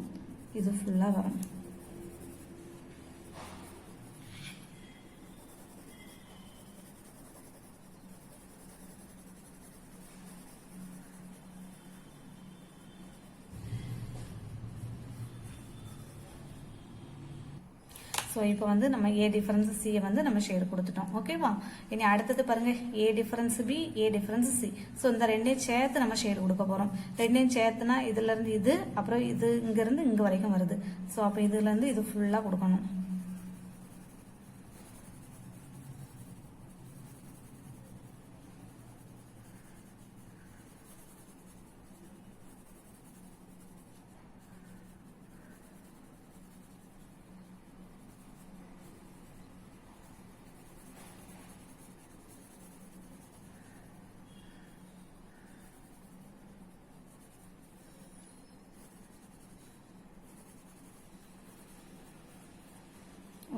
இது ஃபுல்லா வரும். ஸோ இப்போ வந்து நம்ம ஏ டிஃபரன்ஸ் சியை வந்து நம்ம ஷேடு கொடுத்துட்டோம். ஓகேவா? இனி அடுத்தது பாருங்க A difference B, A difference C. So இந்த ரெண்டையும் சேர்த்து நம்ம ஷேடு கொடுக்க போறோம். ரெண்டையும் சேர்த்துனா இதுல இருந்து இது, அப்புறம் இது இங்க இருந்து இங்க வரைக்கும் வருது. ஸோ அப்போ இதுல இருந்து இது ஃபுல்லா கொடுக்கணும்.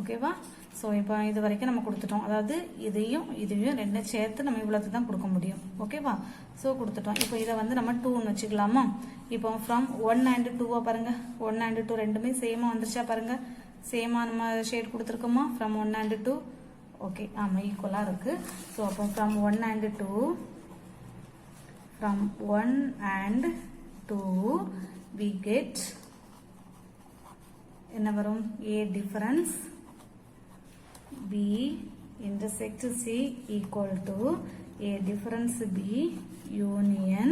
ஓகேவா? ஸோ இப்போ இது வரைக்கும் நம்ம கொடுத்துட்டோம். அதாவது இதையும் இதையும் ரெண்டும் சேர்த்து நம்ம இவ்வளவு தான் கொடுக்க முடியும். ஓகேவா? ஸோ கொடுத்துட்டோம். இப்போ இதை வந்து நம்ம 2ன்னு வச்சுக்கலாமா? இப்போ ஃப்ரம் 1 and 2 பாருங்க, 1 and 2 ரெண்டுமே சேமா வந்துருச்சா பாருங்க. சேமா நம்ம ஷேட் கொடுத்துருக்கோமா ஃப்ரம் 1 and 2. ஓகே, ஆமா ஈக்குவலா இருக்கு. ஸோ அப்போ from 1 and 2, from 1 and 2 we get என்ன வரும், A difference B intersect C equal to A difference B union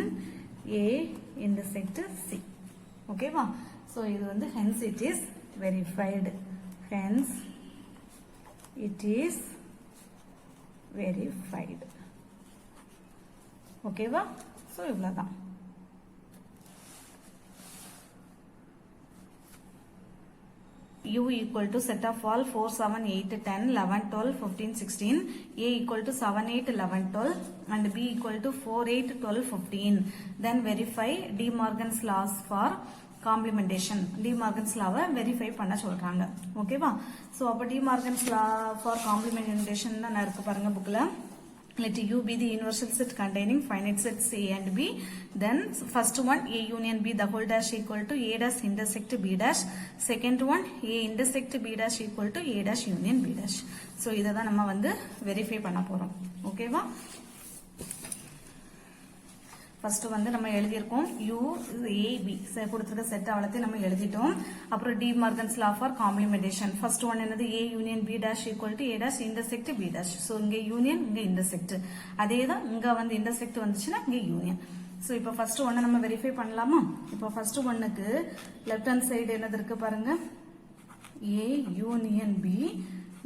A intersect C. ஓகேவா? so இது வந்து hence it is verified. hence it is verified. ஓகேவா? so இவ்வளவுதான். U equal to set of all 4, 7, 8, 10, 11, 12, 15, 16. A equal to 7, 8, 11, 12 and B equal to 4, 8, 12, 15. Then verify De Morgan's laws for complementation. De Morgan's law verify பண்ண சொல்றாங்க. ஓகேவா? so அப்ப De Morgan's law for complementation தான் இருக்கு பாருங்க புக்ல. Let U be the universal set containing finite sets A and B. Then first one A union B the whole dash equal to A dash intersect B dash. Second one A intersect B dash equal to A dash union B dash. So இதை தான் நம்ம வந்து verify பண்ண போறோம். ஓகேவா? First வந்து நம்ம எழுதியிருக்கோம் U A B கொடுத்திருக்க செட் அவ்வளோத்தையும் நம்ம எழுதிட்டோம். அப்புறம் D Morgan's law for complementation. First one என்னது A union B dash equal to A dash intersect B dash. So இங்க யூனியன் இங்க இன்டர்செக்ட். அதே தான் இங்க வந்து இன்டர்செக்ட் வந்துச்சுன்னா இங்க யூனியன். ஸோ இப்போ ஃபர்ஸ்ட் ஒன்னு நம்ம வெரிஃபை பண்ணலாமா? இப்போ ஃபர்ஸ்ட் ஒன்னுக்கு லெஃப்ட் ஹேண்ட் சைடு என்னது இருக்கு பாருங்க, A union B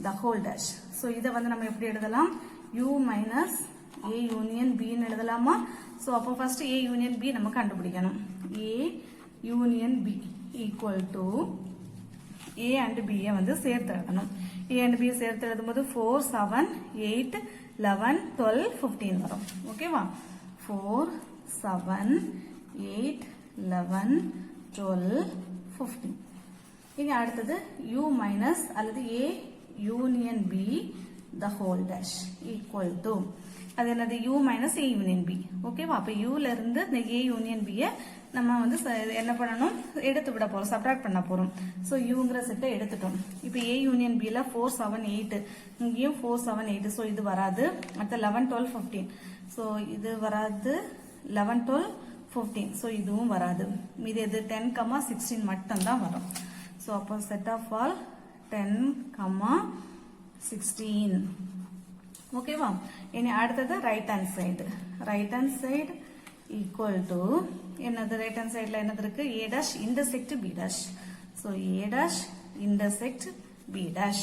the whole dash. So இதை வந்து நம்ம எப்படி எழுதலாம், U minus A union B ன்னு எழுதலாமா? ஸோ அப்போ ஃபர்ஸ்ட் A யூனியன் B நம்ம கண்டுபிடிக்கணும். A union B equal to A and B வந்து சேர்த்து எழுதணும். A அண்ட் B சேர்த்து எழுதும்போது 4, 7, 8, 11, 12, 15 வரும். ஓகேவா? 4, 7, 8, 11, 12, 15. இனி அடுத்தது U மைனஸ் அல்லது A union B the whole dash equal to அது என்னது u minus a union b. ஓகேவா? அப்ப u ல இருந்து இந்த a union b நம்ம வந்து என்ன பண்ணணும், எடுத்து விட போறோம், சப்ட்ராக்ட் பண்ண போறோம். சோ uங்கிற செட்டை எடுத்துட்டோம். இப்ப a union b ல 4 7 8 இங்கேயும் 4 7 8. சோ இது வராது. அடுத்து 11 12 15. சோ இது வராது. 11 12 15. சோ இதுவும் வராது. மீதி இது 10 16 மட்டும் தான் வரும். சோ அப்போ செட் ஆஃப் ஆல் 10 16. ஓகேவா? இனி அடுத்தது right hand side. Right hand side equal to என்னது, ரைட் ஹேண்ட் சைடுல என்னது இருக்கு, a dash intersect b dash. So a dash intersect b dash.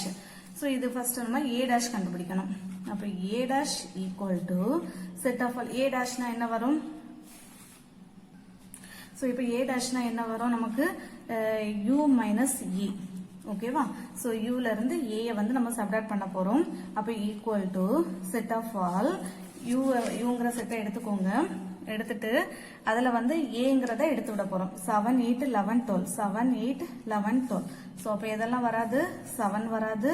So இது ஃபர்ஸ்ட் நம்ம a dash கண்டுபிடிக்கணும். அப்ப a dash equal to set of all a dashனா என்ன வரும், சோ இப்போ a dashனா என்ன வரும் நமக்கு, u minus e. ஓகேவா? சோ u ல இருந்து a வந்து நம்ம சப்ட்ராக்ட் பண்ண போறோம். அப்ப equal to set of all uங்கிற செட்டை எடுத்துக்கோங்க. எடுத்துட்டு அதுல வந்து aங்கிறத எடுத்து விட போறோம். 7 8 11 12 7 8 11 12. சோ அப்ப இதெல்லாம் வராது. 7 வராது,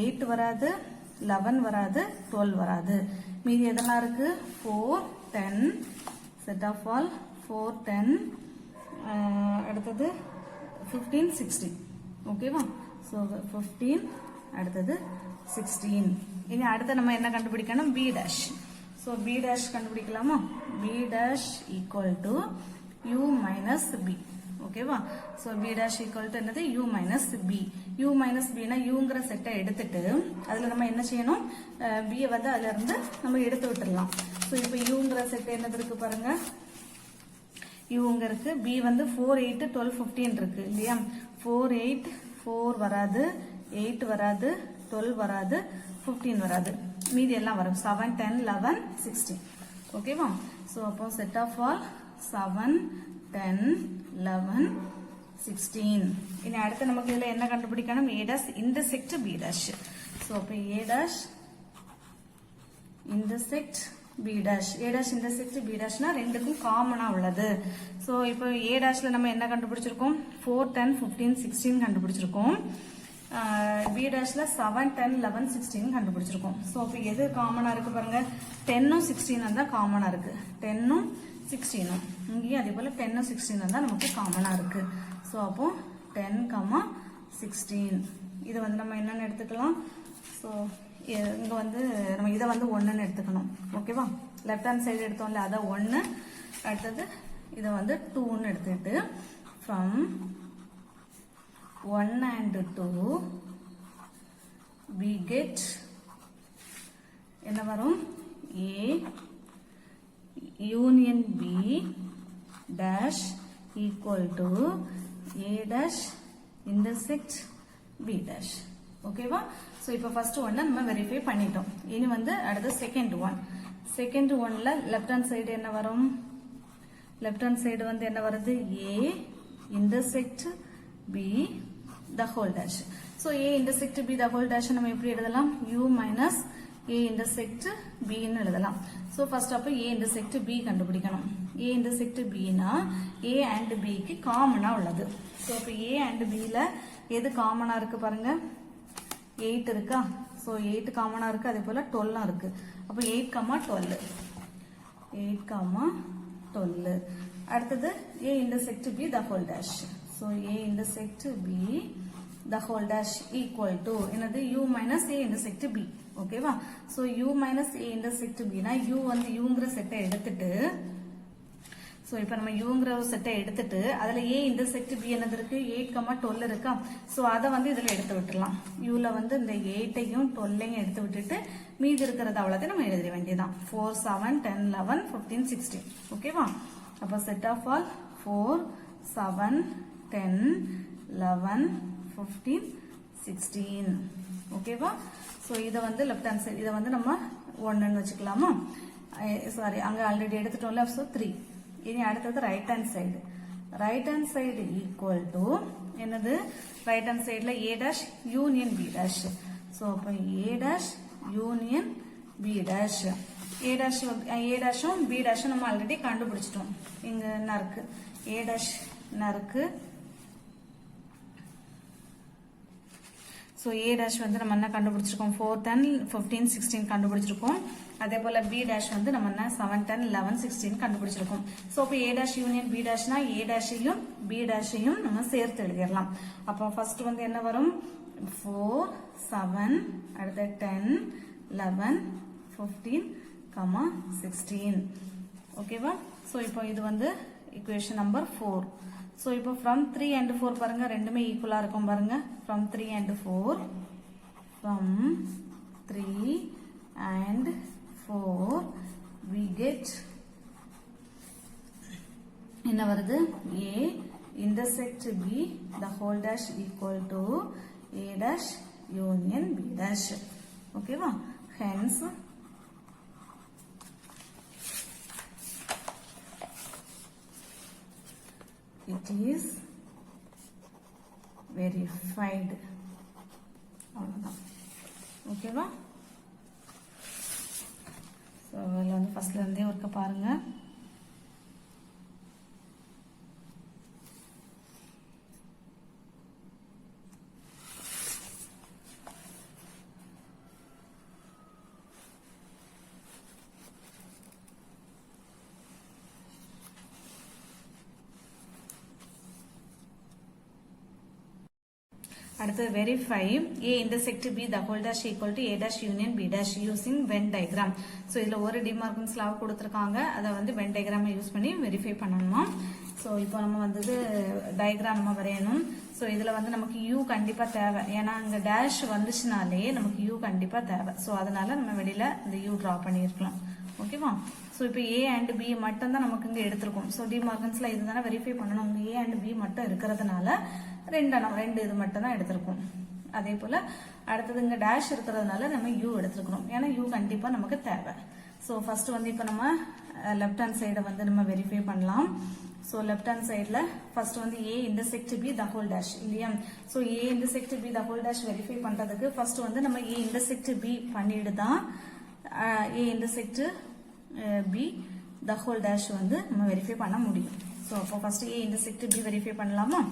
8 வராது, 11 வராது, 12 வராது. மீதி எதெல்லாம் இருக்கு, 4 10. Set of all 4 10. அடுத்தது 15 16. ஓகேவா? சோ 15 அடுத்தது 16. இனி அடுத்து நம்ம என்ன கண்டுபிடிக்கணும், b dash. So b dash கண்டுபிடிக்கலாமா? b dash equal to u minus b. ஓகேவா? So b dash equal to என்னது, u minus b. u minus b னா uங்கிற செட்டை எடுத்துட்டு அதுல நம்ம என்ன செய்யணும், b வந்து அதுல இருந்து நம்ம எடுத்து விட்டுறலாம். சோ இப்போ uங்கிற செட் என்னது இருக்கு பாருங்க, uங்க இருக்கு. b வந்து 4 8 12 15 இருக்கு இல்லையா? 4 8 4 வராது, 8 வராது, 12 வராது, 15 வராது. மீதி எல்லாம் வரும் 7 10 11 16. ஓகேவா? சோ அப்போ செட் ஆஃப் ஆல் 7 10 11 16. இனி அடுத்து நமக்கு இதுல என்ன கண்டுபிடிக்கணும், a dash intersect b dash. So அப்போ a dash intersect b dash. a dash intersect b dashனா ரெண்டுக்கும் காமனா உள்ளது. சோ இப்போ a dashல நம்ம என்ன கண்டுபிடிச்சிருக்கோம், 4 10 15 16 கண்டுபிடிச்சிருக்கோம். b dashல 7 10 11 16 கண்டுபிடிச்சிருக்கோம். சோ இப்போ எது காமனா இருக்கு பாருங்க, 10ம் 16 தான் காமனா இருக்கு. 10ம் 16ம் இங்கேயும் அதே போல 10ம் 16 தான் நமக்கு காமனா இருக்கு. சோ அப்போ 10 16. இது வந்து நம்ம என்னன்னு எடுத்துக்கலாம், சோ இங்க வந்து நம்ம இதை வந்து 1ன்னு எடுத்துக்கணும். ஓகேவா? லெஃப்ட் ஹேண்ட் சைடு எடுத்தோம்ல, அத 1. அடுத்தது இதை வந்து 2ன்னு எடுத்துட்டு ஃப்ரம் 1 and 2 we get என்ன வரும், a union b dash equal to a dash intersect b dash. ஓகேவா? சோ இப்போ ஃபர்ஸ்ட் ஒன் நம்ம வெரிஃபை பண்ணிட்டோம். இனி வந்து அடுத்து செகண்ட் ஒன். செகண்ட் ஒன்ல லெஃப்ட் ஹேண்ட் சைடு என்ன வரும், லெஃப்ட் ஹேண்ட் சைடு வந்து என்ன வருது, a intersect b the whole dash. So a intersect b the whole dash நம்ம எப்படி எழுதலாம், u minus a intersect b ன்னு எழுதலாம். சோ ஃபர்ஸ்ட் அப்ப a intersect b கண்டுபிடிக்கணும். a intersect b னா a and b க்கு காமனா உள்ளது. சோ அப்ப a and b ல எது காமனா இருக்கு பாருங்க, 8 இருக்கா? சோ 8 காமனா இருக்கு, அதே போல 12 இருக்கு. அப்ப 8 12 8 12. அடுத்தது a intersect b the whole dash. So a intersect b the whole dash equal to என்னது, u minus a intersect b. ஓகேவா? So u minus a intersect b னா u வந்து uங்கிற செட்டை எடுத்துட்டு, சோ இப்போ நம்ம uங்கிற ஒரு செட்டை எடுத்துட்டு அதுல a intersect b என்னது இருக்கு, 8 12 இருக்கா? சோ அத வந்து இதுல எடுத்து விட்டுறலாம். u ல வந்து இந்த 8ஐயும் 12ஐயும் எடுத்து விட்டுட்டு மீதி இருக்கிறது அவ்வளவுதான் நம்ம எழுத வேண்டியதான். 4 7 10 11 15 16. ஓகேவா? அப்ப செட் ஆஃப் ஆல் 4 7 10 11 15 16. ஓகேவா? சோ இத வந்து லெஃப்ட் ஹேண்ட் சைடு, இத வந்து நம்ம 1ன்னு வச்சுக்கலாமா? சாரி, அங்க ஆல்ரெடி எடுத்துட்டோம்ல. சோ 3. இனி அடுத்தது right hand side. Right hand side equal to என்னது, ரைட் ஹேண்ட் சைடுல a dash union b dash. So அப்ப a dash union b dash. a dashும் b dashும் நம்ம ஆல்ரெடி கண்டுபிடிச்சிட்டோம். இங்க என்ன இருக்கு, a dash என்ன இருக்கு. ஸோ ஏ டேஷ் வந்து நம்ம என்ன கண்டுபிடிச்சிருக்கோம் 4 10 15 16 கண்டுபிடிச்சிருக்கோம். அதே போல பி டேஷ் வந்து நம்ம என்ன 7 10 11 16 கண்டுபிடிச்சிருக்கோம். ஸோ இப்போ ஏ டேஷ் யூனியன் பி டேஷ்னா ஏ டேஷையும் பி டேஷையும் நம்ம சேர்த்து எழுதிடலாம். அப்போ ஃபர்ஸ்ட் வந்து என்ன வரும் 4 7 அடுத்து 10 11 15 16 ஓகேவா. ஸோ இப்போ இது வந்து equation number 4. So இப்போ from 3 and 4 பாருங்க ரெண்டுமே ஈக்குவலா இருக்கும் பாருங்க. From 3 and 4 from 3 and 4 we get என்ன வருது A intersect B the whole dash equal to A dash union B dash. ஓகேவா. Hence it is verified. அவ்வளவுதான். ஓகேவா. ஸோ அதில் வந்து ஃபர்ஸ்ட்ல இருந்தே ஒர்க்க பாருங்க. அடுத்து verify A intersect B the whole dash equal to A dash union B dash using Venn diagram. So இதுல ஒரு டிமார்கன்ஸ் லா கொடுத்துருக்காங்க. அதை வந்து வென் டயக்ராம் யூஸ் பண்ணி வெரிஃபை பண்ணணுமா. ஸோ இப்போ நம்ம வந்து டயக்ராம் நம்ம வரையணும். ஸோ இதுல வந்து நமக்கு U கண்டிப்பா தேவை. ஏன்னா அங்க டேஷ் வந்துச்சுனாலே நமக்கு U கண்டிப்பா தேவை. ஸோ அதனால நம்ம வெளியில இந்த U டிரா பண்ணியிருக்கலாம். ஓகேவா. ஸோ இப்போ A அண்ட் B மட்டும் தான் நமக்கு இங்க எடுத்திருக்கோம். ஸோ டிமார்கன்ஸ்ல இதுதானே வெரிஃபை பண்ணணும். உங்க A அண்ட் B மட்டும் இருக்கிறதுனால ரெண்டு இது மட்டும் தான் எடுத்திருக்கோம். அதே போல அடுத்தது இங்க டேஷ் இருக்கிறதுனால நம்ம U எடுத்திருக்கிறோம். ஏன்னா U கண்டிப்பா நமக்கு தேவை. ஸோ ஃபர்ஸ்ட் வந்து இப்போ நம்ம லெஃப்ட் ஹேண்ட் சைடை வந்து நம்ம வெரிஃபை பண்ணலாம். ஸோ லெஃப்ட் ஹேண்ட் சைட்ல ஃபர்ஸ்ட் வந்து A intersect B the whole dash இல்லையா. So A intersect B the whole dash verify பண்றதுக்கு ஃபர்ஸ்ட் வந்து நம்ம A intersect B பண்ணிட்டு தான் A intersect B the whole dash வந்து நம்ம வெரிஃபை பண்ண முடியும். ஸோ அப்போ first A intersect B verify பண்ணலாமா.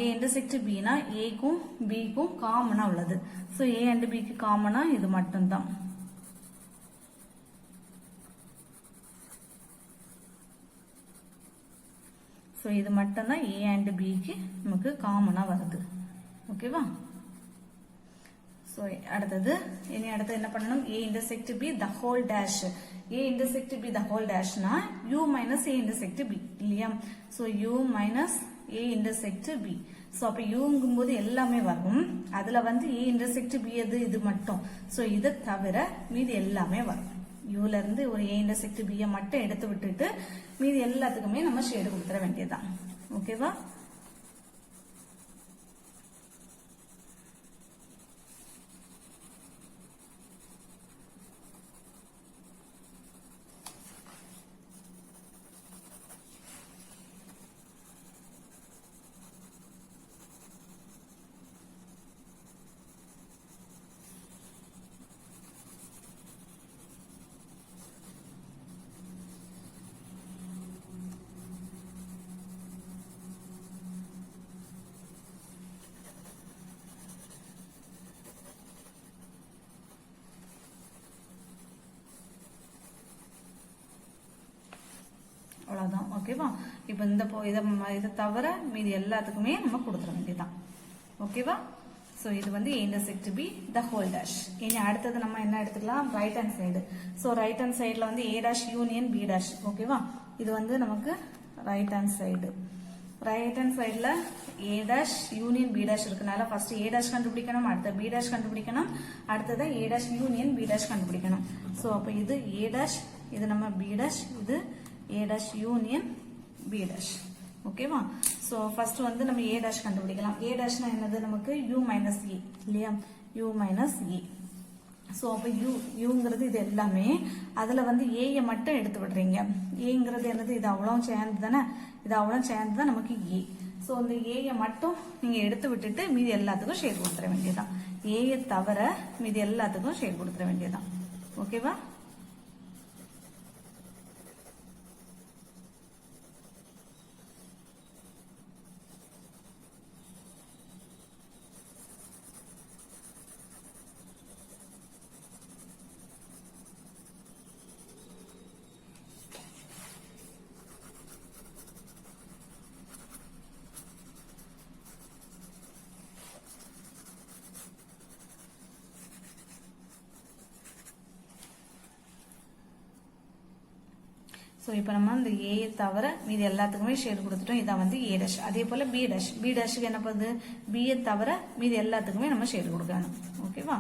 A intersect B னா A க்கும் B க்கும் காமனா உள்ளது. ஸோ A and B க்கு காமனா இது மட்டும்தான். ஸோ இது மட்டும்தான் A and B க்கு நமக்கு காமனா வருது. ஓகேவா. ஸோ அடுத்தது அடுத்து என்ன பண்ணணும் A intersect B the whole dash. A intersect B the whole dashனா U minus A intersect B இல்லையா. So U minus A intersect B. So அப்போ யூங்கும் போது எல்லாமே வரும். அதுல வந்து A intersect B எது இது மட்டும். ஸோ இதை தவிர மீதி எல்லாமே வரும். யூல இருந்து ஒரு A intersect B மட்டும் எடுத்து விட்டுட்டு மீதி எல்லாத்துக்குமே நம்ம ஷேடு கொடுத்துட வேண்டியதுதான். ஓகேவா. அவ்வளவுதான். ஓகேவா. இப்போ இந்த இதை தவிர மீதி எல்லாத்துக்குமே நம்ம கொடுத்துட வேண்டியதான். ஓகேவா. ஸோ இது வந்து A intersect B the whole dash. இனி அடுத்தது நம்ம என்ன எடுத்துக்கலாம் right hand side. So right hand சைடுல வந்து A dash union B dash. ஓகேவா. இது வந்து நமக்கு right hand side. Right hand சைடுல A dash union B dash இருக்கனால ஃபர்ஸ்ட் A dash கண்டுபிடிக்கணும், அடுத்த B dash கண்டுபிடிக்கணும், அடுத்தது A dash union B dash கண்டுபிடிக்கணும். ஸோ அப்போ இது A dash, இது நம்ம B dash, இது A dash union B dash. ஓகேவா. ஸோ ஃபர்ஸ்ட் வந்து நம்ம A dash கண்டுபிடிக்கலாம். A dashனா என்னது நமக்கு U minus A இல்லையா. U minus A. ஸோ அப்போ யூங்கிறது இது எல்லாமே. அதுல வந்து ஏயை மட்டும் எடுத்து விடுறீங்க. ஏங்கிறது என்னது இது அவ்வளோ சேர்ந்து தானே. இது அவ்வளோ சேர்ந்து தான் நமக்கு ஏ. ஸோ இந்த ஏயை மட்டும் நீங்க எடுத்து விட்டுட்டு மீதி எல்லாத்துக்கும் ஷேர் கொடுத்துட வேண்டியதான். ஏயை தவிர மீதி எல்லாத்துக்கும் ஷேர் கொடுத்துட வேண்டியதான். ஓகேவா. ஸோ இப்போ நம்ம இந்த ஏ தவிர மீதி எல்லாத்துக்குமே ஷேடு கொடுத்துட்டோம். இதான் வந்து ஏ டேஷ். அதே போல பி டேஷ். பி டேஷுக்கு என்ன பண்ணுது, பிஏ தவிர மீதி எல்லாத்துக்குமே நம்ம ஷேடு கொடுக்கணும். ஓகேவா?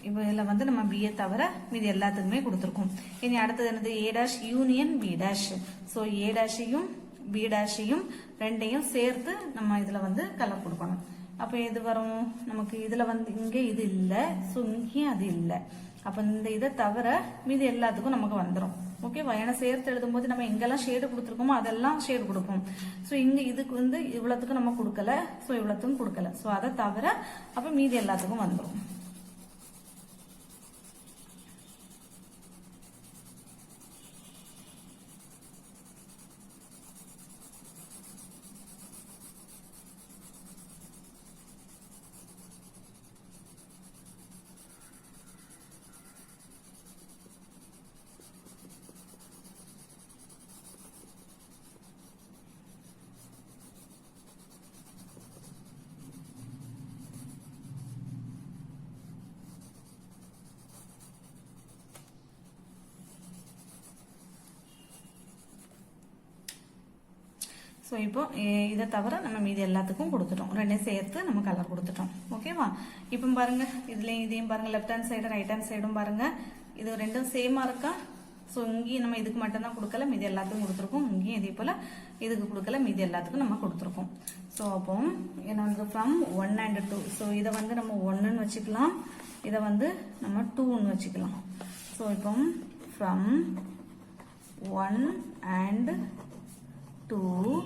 இப்போ இதில் வந்து நம்ம பிஏ தவிர மீதி எல்லாத்துக்குமே கொடுத்துருக்கோம். இனி அடுத்தது என்னது, A dash union B dash. So A டேஷையும் பி டேஷையும் ரெண்டையும் சேர்த்து நம்ம இதில் வந்து கலர் கொடுக்கணும். அப்போ எது வரும் நமக்கு, இதில் வந்து இங்கே இது இல்லை, ஸோ இங்கேயும் அது இல்லை. அப்போ இந்த இதை தவிர மீதி எல்லாத்துக்கும் நமக்கு வந்துடும். ஓகேவா? ஏன்னா சேர்த்து எழுதும் போது நம்ம எங்கெல்லாம் ஷேடு கொடுத்துருக்கோமோ அதெல்லாம் ஷேடு கொடுப்போம். ஸோ இங்கே இதுக்கு வந்து இவ்வளோத்துக்கும் நம்ம கொடுக்கல, ஸோ இவ்வளோத்துக்கும் கொடுக்கல. ஸோ அதை தவிர அப்போ மீதி எல்லாத்துக்கும் வந்துடும். ஸோ இப்போ இதை தவிர நம்ம மீதி எல்லாத்துக்கும் கொடுத்துட்டோம். ரெண்டையும் சேர்த்து நம்ம கலர் கொடுத்துட்டோம். ஓகேவா? இப்போ பாருங்க, இதுலேயும் இதையும் பாருங்க, left hand side right hand சைடும் பாருங்க, இது ரெண்டும் சேமா இருக்கா? ஸோ இங்கேயும் நம்ம இதுக்கு மட்டும்தான் கொடுக்கல, மீதி எல்லாத்துக்கும் கொடுத்துருக்கோம். இங்கேயும் இதே போல இதுக்கு கொடுக்கல, மீதி எல்லாத்துக்கும் நம்ம கொடுத்துருக்கோம். ஸோ அப்போ என்ன வந்து ஃப்ரம் 1 and 2. ஸோ இதை வந்து நம்ம 1ன்னு வச்சுக்கலாம், இதை வந்து நம்ம 2ன்னு வச்சுக்கலாம். ஸோ இப்போ ஃப்ரம் 1 and 2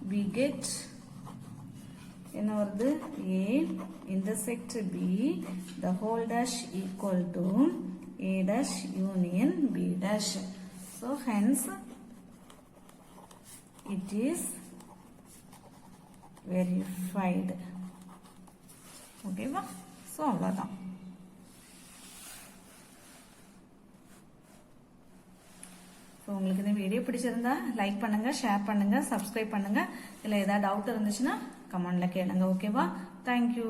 we get என்ன வருது, A intersect B the whole dash equal to A dash union B dash. So hence it is verified. ஓகேவா? ஸோ அவ்வளோதான். ஸோ உங்களுக்கு இந்த வீடியோ பிடிச்சிருந்தா லைக் பண்ணுங்க, ஷேர் பண்ணுங்க, சப்ஸ்கிரைப் பண்ணுங்க. இல்லை ஏதாவது டவுட் இருந்துச்சுன்னா கமெண்ட்ல கேளுங்க. ஓகேவா? தேங்க்யூ.